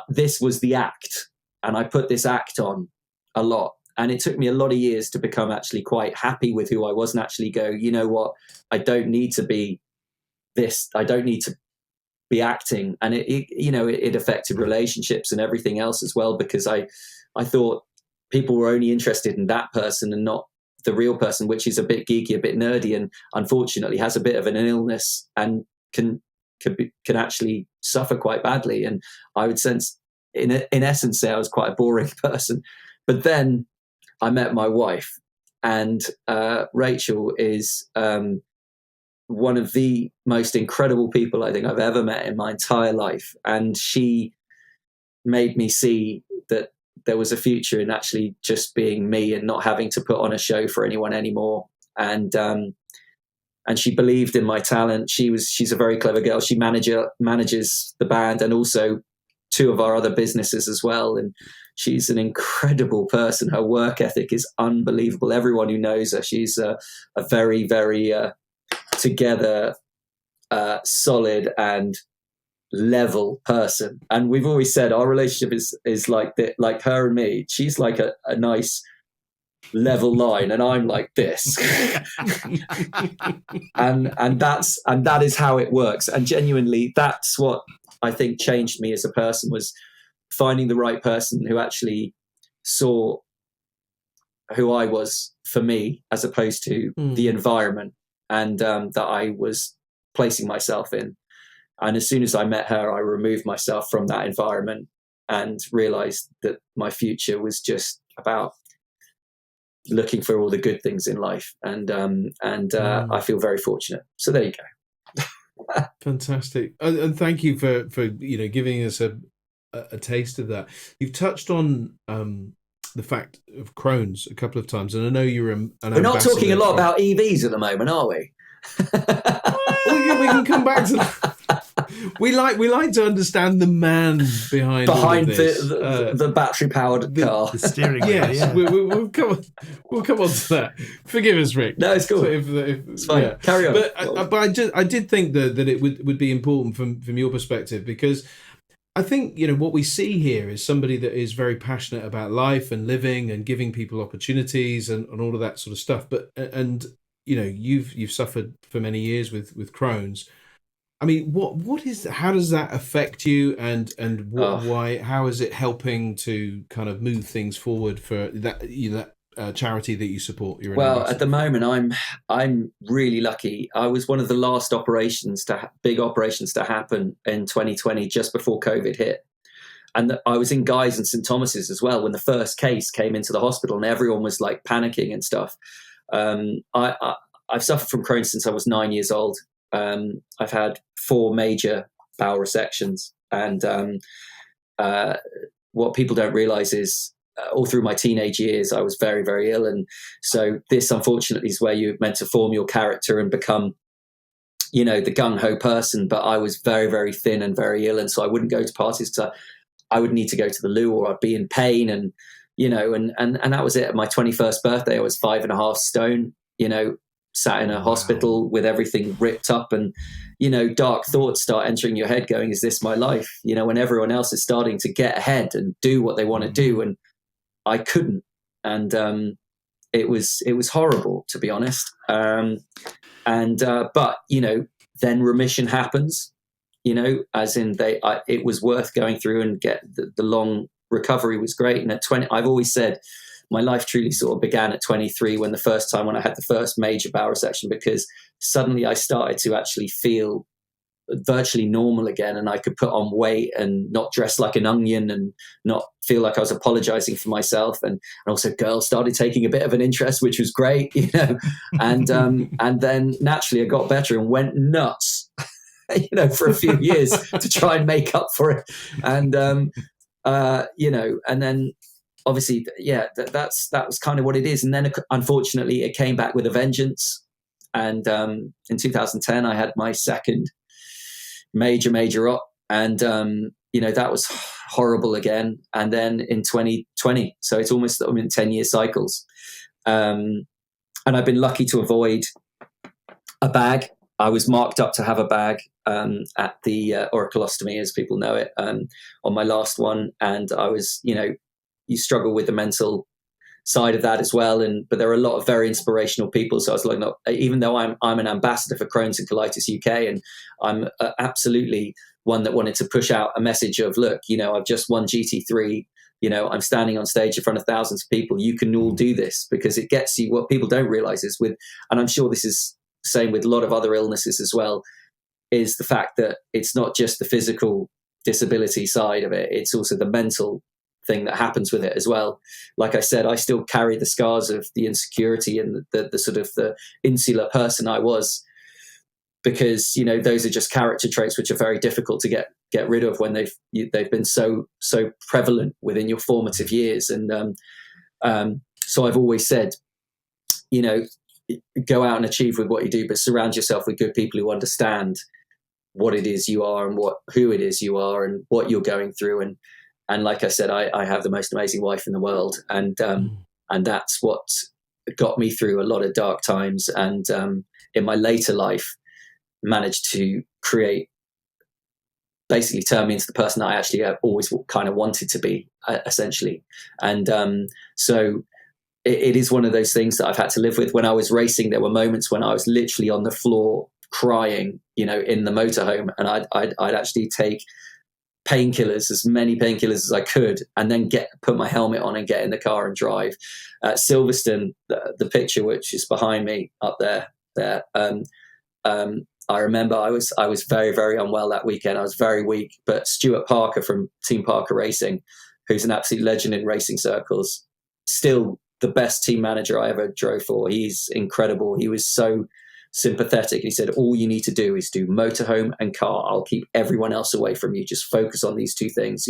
this was the act, and I put this act on a lot. And it took me a lot of years to become actually quite happy with who I was and actually go, you know what, I don't need to be this. I don't need to be acting. And it affected relationships and everything else as well, because I thought people were only interested in that person and not the real person, which is a bit geeky, a bit nerdy, and unfortunately has a bit of an illness and can actually suffer quite badly. And I would sense, in essence, say I was quite a boring person. But then I met my wife, and Rachel is one of the most incredible people I think I've ever met in my entire life. And she made me see that there was a future in actually just being me and not having to put on a show for anyone anymore. And she believed in my talent. She's a very clever girl. She manages the band and also two of our other businesses as well. And she's an incredible person. Her work ethic is unbelievable. Everyone who knows her, she's a very, very together, solid and level person. And we've always said our relationship is like that, like her and me. She's like a nice level line, and I'm like this. and that is how it works. And genuinely, that's what I think changed me as a person, was finding the right person who actually saw who I was for me, as opposed to the environment and that I was placing myself in. And as soon as I met her, I removed myself from that environment and realized that my future was just about looking for all the good things in life. And I feel very fortunate. So there you go. Fantastic. And thank you for giving us a taste of that. You've touched on the fact of Crohn's a couple of times, and I know you're we're not talking a lot about EVs at the moment, are we? We can come back to that. We like to understand the man behind the battery powered car, the steering wheel. Yes, yeah. We'll come on to that. Forgive us, Rick. No, it's cool. So it's fine. Yeah. Carry on. But I did think that it would be important from your perspective, because I think, what we see here is somebody that is very passionate about life and living and giving people opportunities and all of that sort of stuff. But, and, you've suffered for many years with Crohn's. I mean, how does that affect you, and why, how is it helping to kind of move things forward for that charity that you support? Well, at the moment, I'm really lucky. I was one of the last big operations to happen in 2020, just before COVID hit. And I was in Guy's and St Thomas's as well when the first case came into the hospital, and everyone was like panicking and stuff. I've suffered from Crohn's since I was 9 years old. I've had 4 major bowel resections, and what people don't realize is all through my teenage years, I was very, very ill. And so this, unfortunately, is where you're meant to form your character and become, the gung-ho person. But I was very, very thin and very ill. And so I wouldn't go to parties because I would need to go to the loo, or I'd be in pain. And, and that was it. At my 21st birthday, I was 5.5 stone, sat in a hospital with everything ripped up, and dark thoughts start entering your head going, is this my life? When everyone else is starting to get ahead and do what they want to do, and I couldn't. And it was horrible, to be honest. But then remission happens, as in it was worth going through, and get the long recovery was great. And at 20, I've always said my life truly sort of began at 23 when I had the first major bowel resection, because suddenly I started to actually feel virtually normal again, and I could put on weight and not dress like an onion and not feel like I was apologizing for myself. And also girls started taking a bit of an interest, which was great, and then naturally I got better and went nuts, for a few years to try and make up for it. And, and then obviously, that was kind of what it is. And then unfortunately it came back with a vengeance. And in 2010, I had my second major op, and that was horrible again. And then in 2020, so it's almost 10-year cycles, and I've been lucky to avoid a bag. I was marked up to have a bag at the auriculostomy, as people know it, on my last one. And I was, you struggle with the mental side of that as well. But there are a lot of very inspirational people. So I was like, no, even though I'm an ambassador for Crohn's and Colitis UK, and I'm absolutely one that wanted to push out a message of, look, I've just won GT3, I'm standing on stage in front of thousands of people. You can all do this, because it gets you. What people don't realize is and I'm sure this is the same with a lot of other illnesses as well, is the fact that it's not just the physical disability side of it. It's also the mental thing that happens with it as well. Like I said, I still carry the scars of the insecurity and the sort of the insular person I was, because those are just character traits which are very difficult to get rid of when they've been so prevalent within your formative years. And so I've always said, go out and achieve with what you do, but surround yourself with good people who understand what it is you are and who it is you are and what you're going through. And like I said, I have the most amazing wife in the world, and that's what got me through a lot of dark times. And in my later life, managed to basically turn me into the person that I actually always kind of wanted to be, essentially. And so it is one of those things that I've had to live with. When I was racing, there were moments when I was literally on the floor crying, in the motorhome, and I'd actually take painkillers, as many painkillers as I could, and then put my helmet on and get in the car and drive. At Silverstone, the picture which is behind me up there, I remember I was very, very unwell that weekend. I was very weak, but Stuart Parker from Team Parker Racing, who's an absolute legend in racing circles, still the best team manager I ever drove for. He's incredible. He was so sympathetic. He said, all you need to do is do motorhome and car. I'll keep everyone else away from you. Just focus on these two things.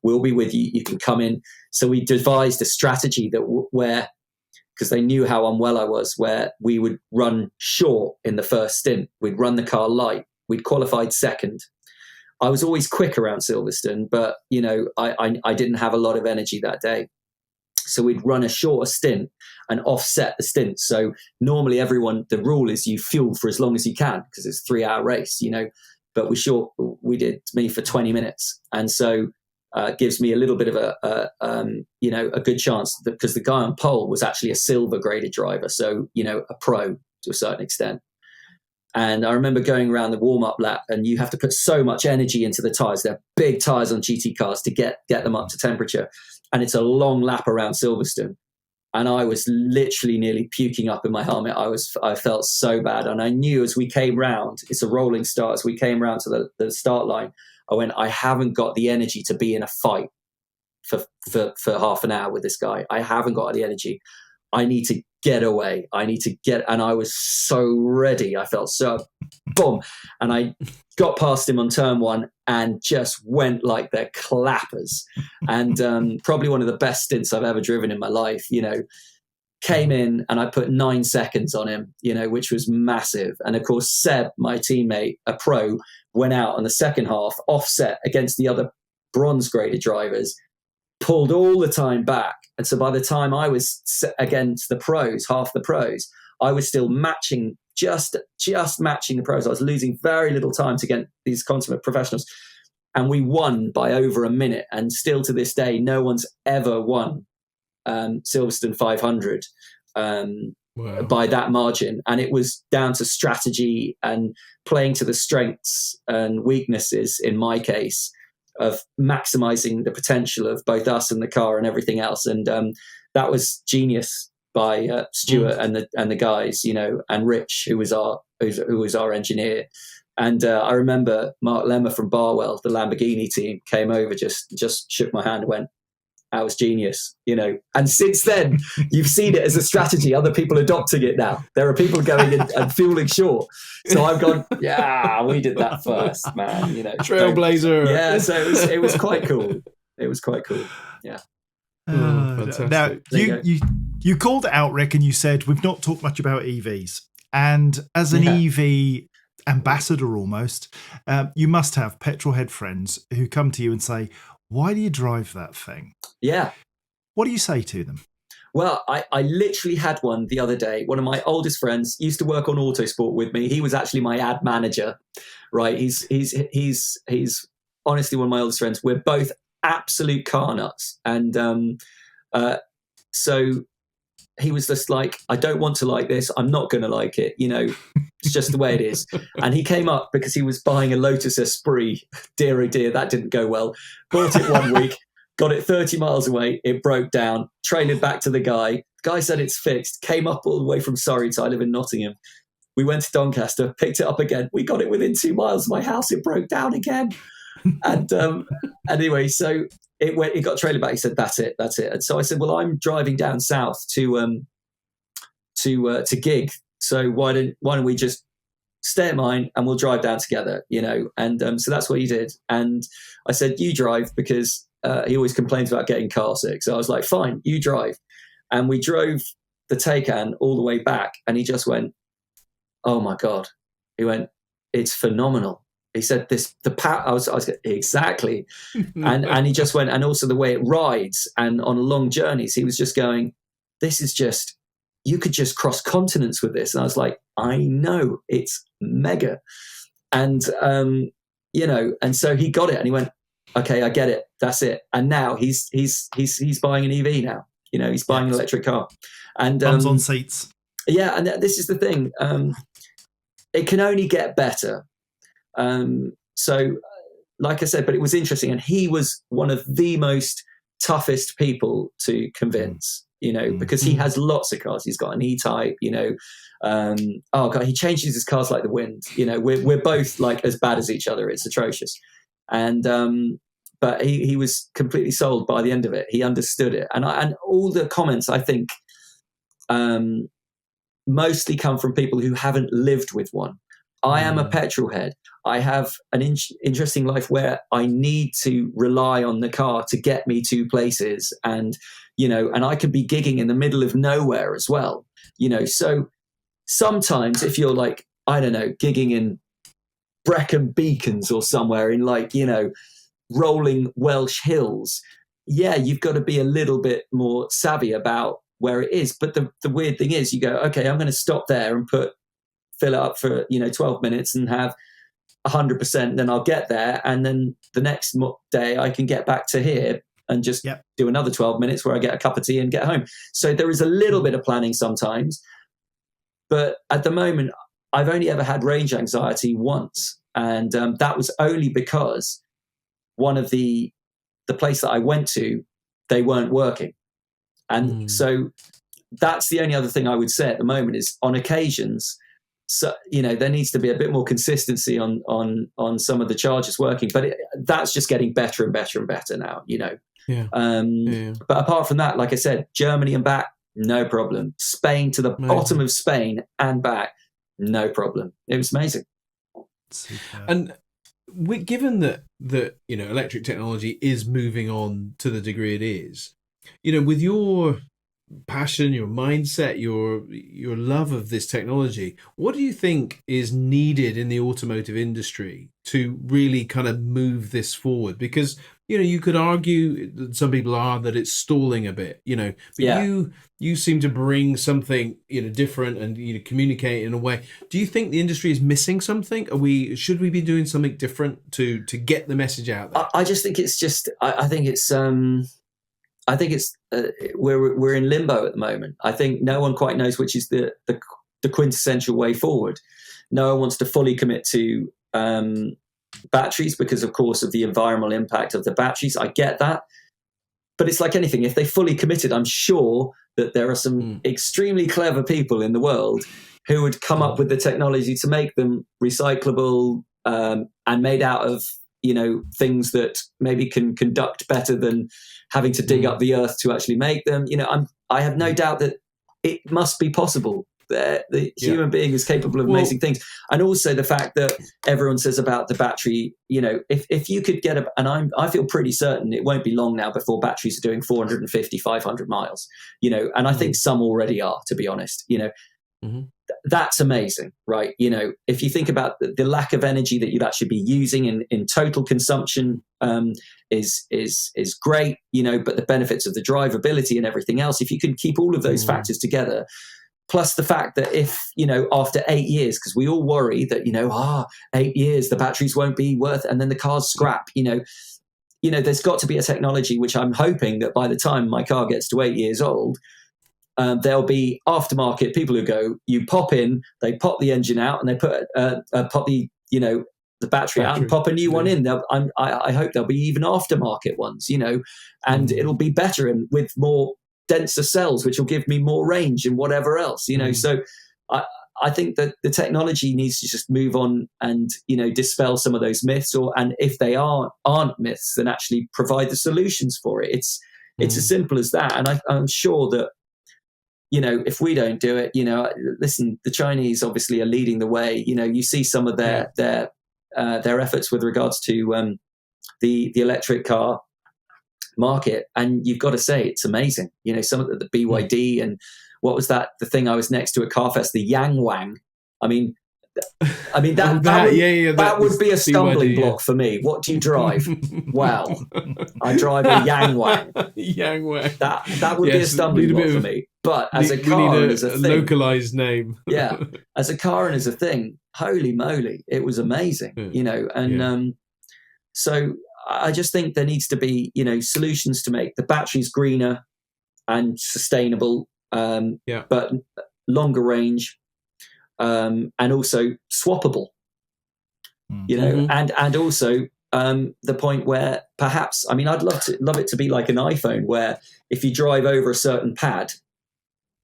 We'll be with you. You can come in. So we devised a strategy where, because they knew how unwell I was, where we would run short in the first stint. We'd run the car light. We'd qualified second. I was always quick around Silverstone, but I didn't have a lot of energy that day. So we'd run a shorter stint and offset the stint. So normally the rule is you fuel for as long as you can, because it's a 3-hour race, but we did me for 20 minutes. And so gives me a little bit of a good chance, because the guy on pole was actually a silver graded driver. So, a pro to a certain extent. And I remember going around the warm-up lap, and you have to put so much energy into the tyres. They're big tyres on GT cars to get them up to temperature. And it's a long lap around Silverstone. And I was literally nearly puking up in my helmet. I felt so bad. And I knew as we came round, it's a rolling start, as we came round to the start line, I went, I haven't got the energy to be in a fight for half an hour with this guy. I haven't got the energy. I need to get away. And I was so ready. I felt so boom. And I got past him on turn one and just went like they're clappers. And probably one of the best stints I've ever driven in my life, came in and I put 9 seconds on him, which was massive. And of course, Seb, my teammate, a pro, went out on the second half, offset against the other bronze graded drivers, pulled all the time back. And so by the time I was against the pros, half the pros, I was still matching, just matching the pros. I was losing very little time to get these consummate professionals. And we won by over a minute. And still to this day, no one's ever won Silverstone 500 by that margin. And it was down to strategy and playing to the strengths and weaknesses, in my case, of maximizing the potential of both us and the car and everything else. And that was genius by Stuart and the guys, and Rich, who was our engineer. And I remember Mark Lemmer from Barwell, the Lamborghini team, came over, just shook my hand and went, that was genius, And since then, you've seen it as a strategy. Other people adopting it now. There are people going and fueling short. So I've gone, yeah, we did that first, man. Trailblazer. Yeah, so it was quite cool. It was quite cool. Yeah. Fantastic. Now you called it out, Rick, and you said we've not talked much about EVs. And as an EV ambassador almost, you must have petrol head friends who come to you and say, why do you drive that thing? Yeah. What do you say to them? Well, I literally had one the other day. One of my oldest friends used to work on Autosport with me. He was actually my ad manager, right? He's honestly one of my oldest friends. We're both absolute car nuts. And so he was just like, I don't want to like this. I'm not going to like it. It's just the way it is. And he came up because he was buying a Lotus Esprit. Dear, oh dear, that didn't go well. Bought it one week, got it 30 miles away. It broke down, trailered back to the guy. The guy said it's fixed, came up all the way from Surrey. So I live in Nottingham. We went to Doncaster, picked it up again. We got it within 2 miles of my house. It broke down again. And anyway, so it got trailered back. He said, that's it. And so I said, well, I'm driving down south to gig. So why don't we just stay at mine and we'll drive down together, And so that's what he did. And I said, you drive, because he always complains about getting car sick. So I was like, fine, you drive. And we drove the Taycan all the way back. And he just went, oh my God. He went, it's phenomenal. He said the power, I was exactly. and he just went, and also the way it rides and on long journeys, he was just going, this is just, you could just cross continents with this. And I was like, I know, it's mega. And, and so he got it and he went, okay, I get it. That's it. And now he's buying an EV now, he's buying an electric car. And bums on seats. Yeah. And this is the thing. It can only get better. So like I said, but it was interesting. And he was one of the most toughest people to convince. Because he has lots of cars. He's got an E-Type, oh God, he changes his cars like the wind. We're both like as bad as each other. It's atrocious. And, but he was completely sold by the end of it. He understood it. And all the comments, I think, mostly come from people who haven't lived with one. I am a petrol head. I have an interesting life where I need to rely on the car to get me to places, and and I could be gigging in the middle of nowhere as well. So sometimes if you're like, I don't know, gigging in Brecon Beacons or somewhere in rolling Welsh hills, you've got to be a little bit more savvy about where it is. But the weird thing is, you go, okay, I'm going to stop there and fill it up for 12 minutes and have 100%, then I'll get there. And then the next day I can get back to here and just do another 12 minutes where I get a cup of tea and get home. So there is a little bit of planning sometimes. But at the moment, I've only ever had range anxiety once. And that was only because one of the place that I went to, they weren't working. And so that's the only other thing I would say at the moment is on occasions, so, there needs to be a bit more consistency on some of the chargers working, but that's just getting better and better and better now, But apart from that, like I said, Germany and back, no problem. Spain to the bottom of Spain and back, no problem. It was amazing. Super. And given that electric technology is moving on to the degree it is, with your passion, your mindset, your love of this technology, what do you think is needed in the automotive industry to really kind of move this forward? Because you could argue that some people are that it's stalling a bit, but you seem to bring something different and communicate in a way. Do you think the industry is missing something? Should we be doing something different to get the message out there? I just think it's just I think it's we're in limbo at the moment. I think no one quite knows which is the quintessential way forward. No one wants to fully commit to batteries because, of course, of the environmental impact of the batteries. I get that. But it's like anything. If they fully committed, I'm sure that there are some extremely clever people in the world who would come up with the technology to make them recyclable and made out of things that maybe can conduct better than having to dig up the earth to actually make them. I have no doubt that it must be possible. The human being is capable of amazing things. And also the fact that everyone says about the battery, if you could get I feel pretty certain it won't be long now before batteries are doing 450, 500 miles, and I think some already are, to be honest, that's amazing, right? If you think about the lack of energy that you'd actually be using in total consumption is great, but the benefits of the drivability and everything else, if you can keep all of those factors together, plus the fact that if, after 8 years, because we all worry that, 8 years, the batteries won't be worth, and then the car's scrap, there's got to be a technology, which I'm hoping that by the time my car gets to 8 years old, there'll be aftermarket people who go, you pop in, they pop the engine out and they pop the, the battery out and pop a new one in. I hope there'll be even aftermarket ones, and it'll be better and with more denser cells, which will give me more range and whatever else, So I think that the technology needs to just move on and, dispel some of those myths, and if they aren't myths, then actually provide the solutions for it. It's as simple as that. And I'm sure that, if we don't do it, listen, the Chinese obviously are leading the way. You see some of their efforts with regards to the electric car market, and you've got to say it's amazing. Some of the BYD and what was that? The thing I was next to at Carfest, the Yang Wang. I mean that would be a stumbling block for me. What do you drive? Wow, I drive a Yang Wang. Yang Wang. That would be a stumbling block for me. But as a car and as a thing, localized name. As a car and as a thing, holy moly, it was amazing. So I just think there needs to be solutions to make the batteries greener and sustainable, but longer range. And also swappable, and also the point where perhaps, I'd love it to be like an iPhone, where if you drive over a certain pad,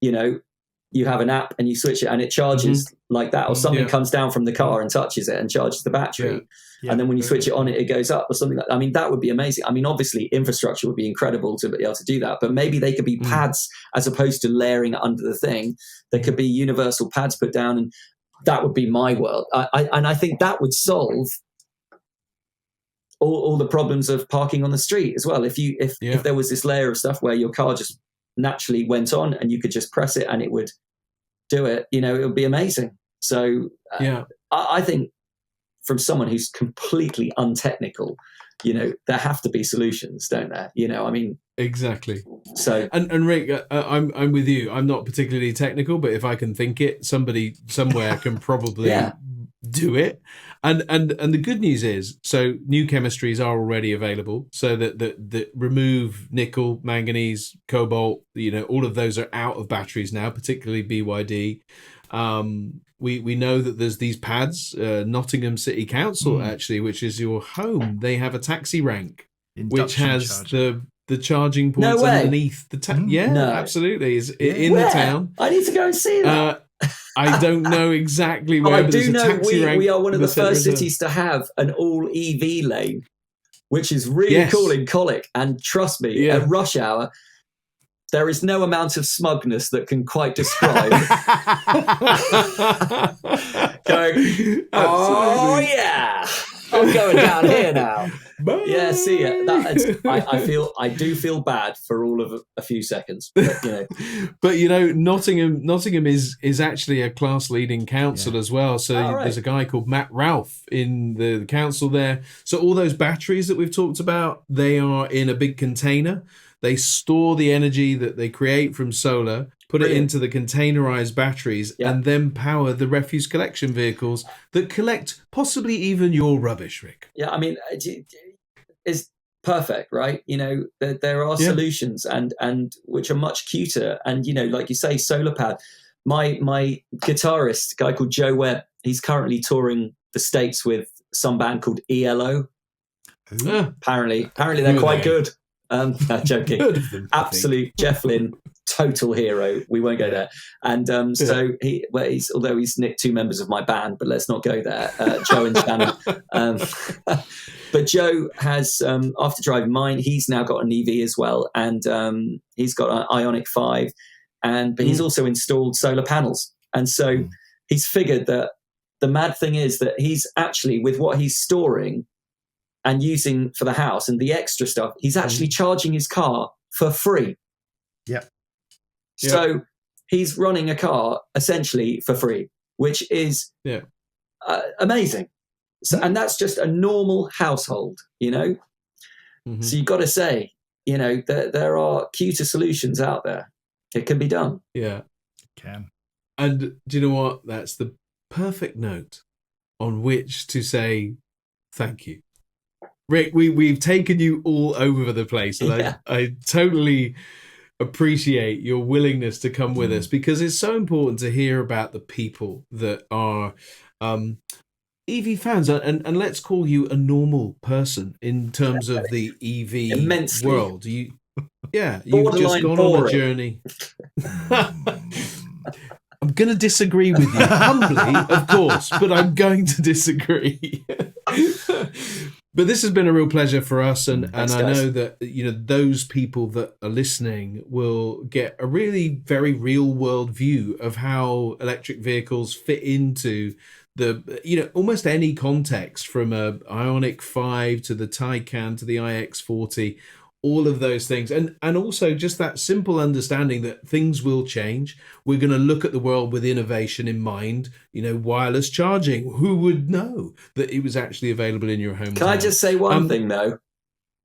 you have an app and you switch it and it charges like that, or something comes down from the car and touches it and charges the battery. And then when you switch it on, it goes up or something like that. That would be amazing. Obviously infrastructure would be incredible to be able to do that, but maybe they could be pads as opposed to layering it under the thing. There could be universal pads put down, and that would be my world. I think that would solve all the problems of parking on the street as well. If there was this layer of stuff where your car just naturally went on and you could just press it and it would do it, it would be amazing. So I think, from someone who's completely untechnical, there have to be solutions, don't there? Exactly. So, and Rick, I'm with you. I'm not particularly technical, but if I can think it, somebody somewhere can probably do it. And the good news is, so new chemistries are already available, so that remove nickel, manganese, cobalt, all of those are out of batteries now, particularly BYD. We know that there's these pads, Nottingham City Council, actually, which is your home. They have a taxi rank, which has the charging points underneath the Yeah, No. absolutely. Is in the town. I need to go and see that. I don't know exactly where. I but do there's a know taxi rank we are one of in the centre first of town. cities to have an all EV lane, which is really cool in Colic. And trust me, at rush hour, there is no amount of smugness that can quite describe going, oh yeah, I'm going down here now. Yeah, see it. I do feel bad for all of a few seconds, but Nottingham is actually a class leading council as well. So there's a guy called Matt Ralph in the council there. So all those batteries that we've talked about, they are in a big container. They store the energy that they create from solar, put it into the containerized batteries, and then power the refuse collection vehicles that collect possibly even your rubbish, Rick. Yeah, I mean, it's perfect, right? There are solutions and which are much cuter. And, like you say, solar powered. My guitarist, a guy called Joe Webb, he's currently touring the States with some band called ELO. Apparently they're quite good. Joking. Absolute Jeff Lynne, total hero. We won't go there. And so although he's nicked two members of my band, but let's not go there. Joe and Shannon. But Joe has, after driving mine, he's now got an EV as well, and he's got an Ioniq 5, but he's also installed solar panels. And so he's figured that the mad thing is that he's actually, with what he's storing and using for the house and the extra stuff, he's actually charging his car for free. Yeah. So he's running a car essentially for free, which is amazing. So, and that's just a normal household, So you've got to say, there are cuter solutions out there. It can be done. Yeah. It can. And do you know what? That's the perfect note on which to say thank you. Rick, we've taken you all over the place, and I totally appreciate your willingness to come with us, because it's so important to hear about the people that are EV fans, and let's call you a normal person in terms of the EV Immensely. world. You've just gone on a journey. I'm going to disagree with you, humbly, of course, but I'm going to disagree. But this has been a real pleasure for us, and I know that those people that are listening will get a really very real world view of how electric vehicles fit into the almost any context, from a Ioniq 5 to the Taycan to the iX40. All of those things, and also just that simple understanding that things will change. We're going to look at the world with innovation in mind. Wireless charging. Who would know that it was actually available in your home? Can I just say one thing though?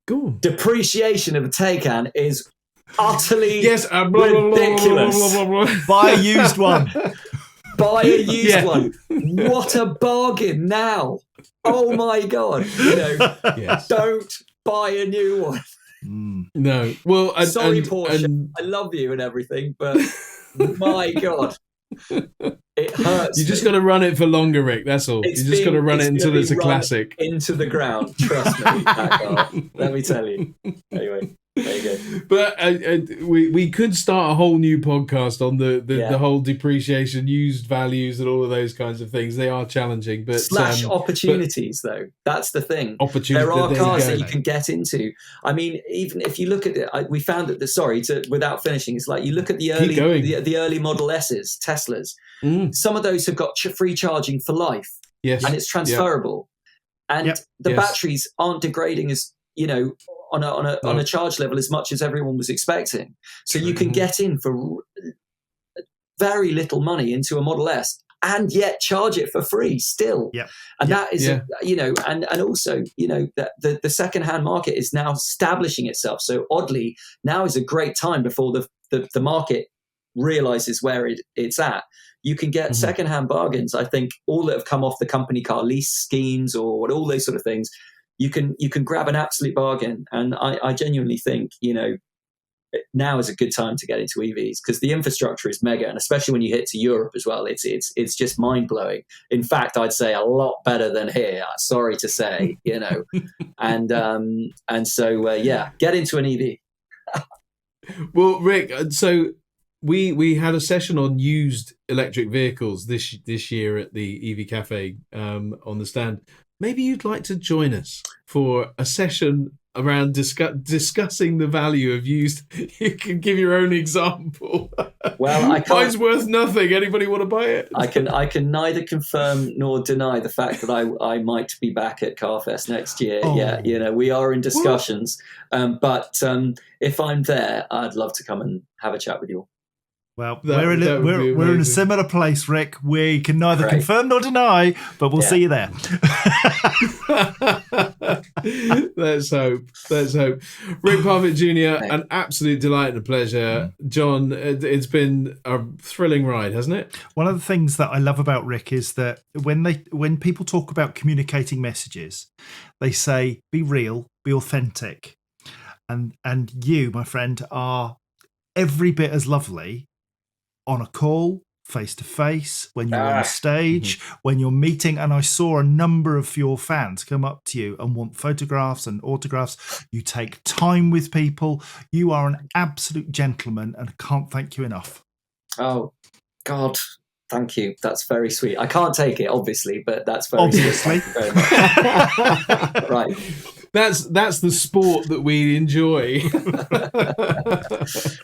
Go on. Depreciation of a Taycan is utterly ridiculous. Buy a used one. Buy a used one. What a bargain now! Oh my God! Don't buy a new one. No, well, sorry, Porsche. I love you and everything, but my God, it hurts. You just got to run it for longer, Rick. That's all. You just got to run it until it's a classic. Into the ground. Trust me, that car. Let me tell you. Anyway, there you go. But we could start a whole new podcast on the whole depreciation, used values, and all of those kinds of things. They are challenging, but opportunities, though. That's the thing. There are cars that you can get into. I mean, even if you look at it, we found that without finishing, it's like you look at the early Model S's, Teslas. Some of those have got free charging for life. Yes, and it's transferable, and the batteries aren't degrading as on a charge level as much as everyone was expecting. So you can get in for very little money into a Model S and yet charge it for free still. Yeah. And that is, and also, that the secondhand market is now establishing itself. So oddly, now is a great time before the market realizes where it's at, you can get secondhand bargains. I think all that have come off the company car lease schemes or all those sort of things, you can grab an absolute bargain. And I genuinely think, now is a good time to get into EVs because the infrastructure is mega, and especially when you hit to Europe as well, it's just mind blowing. In fact, I'd say a lot better than here. Sorry to say, and so get into an EV. Well, Rick, so we had a session on used electric vehicles this year at the EV Cafe on the stand. Maybe you'd like to join us for a session around discussing the value of used. You can give your own example. Well, I can't. Mine's worth nothing. Anybody want to buy it? I can neither confirm nor deny the fact that I might be back at CarFest next year. Oh. Yeah, we are in discussions. But if I'm there, I'd love to come and have a chat with you all. Well, we're in a similar place, Rick. We can neither confirm nor deny, but we'll see you there. Let's hope. Rick Parfitt Jr., an absolute delight and a pleasure. John, it's been a thrilling ride, hasn't it? One of the things that I love about Rick is that when people talk about communicating messages, they say, be real, be authentic. And you, my friend, are every bit as lovely on a call, face-to-face, when you're on stage, when you're meeting. And I saw a number of your fans come up to you and want photographs and autographs. You take time with people. You are an absolute gentleman, and I can't thank you enough. Oh, God. Thank you. That's very sweet. I can't take it, obviously, but that's very sweet. Thank you very much. Right. That's the sport that we enjoy.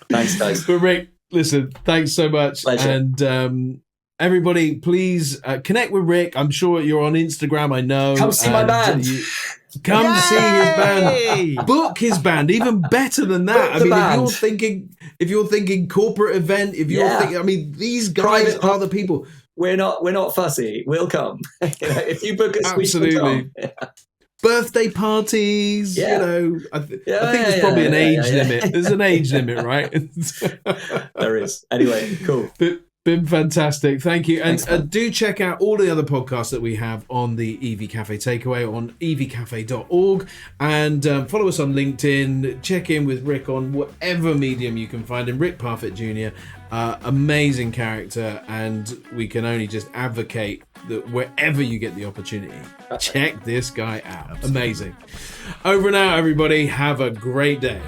Thanks, guys. But Rick, listen, thanks so much. Pleasure. And everybody, please connect with Rick. I'm sure you're on Instagram, I know. Come see my band. Come see his band. Book his band. Even better than that. If you're thinking corporate event, thinking, these guys are the people. We're not fussy. We'll come. If you book us, absolutely. Birthday parties, I think there's probably an age limit. There's an age limit, right? There is. Anyway, cool. Been fantastic. Thank you. And do check out all the other podcasts that we have on the EV Cafe Takeaway on evcafe.org. And follow us on LinkedIn. Check in with Rick on whatever medium you can find him. Rick Parfitt Jr., amazing character. And we can only just advocate that wherever you get the opportunity, check this guy out. Absolutely. Amazing. Over and out, everybody. Have a great day.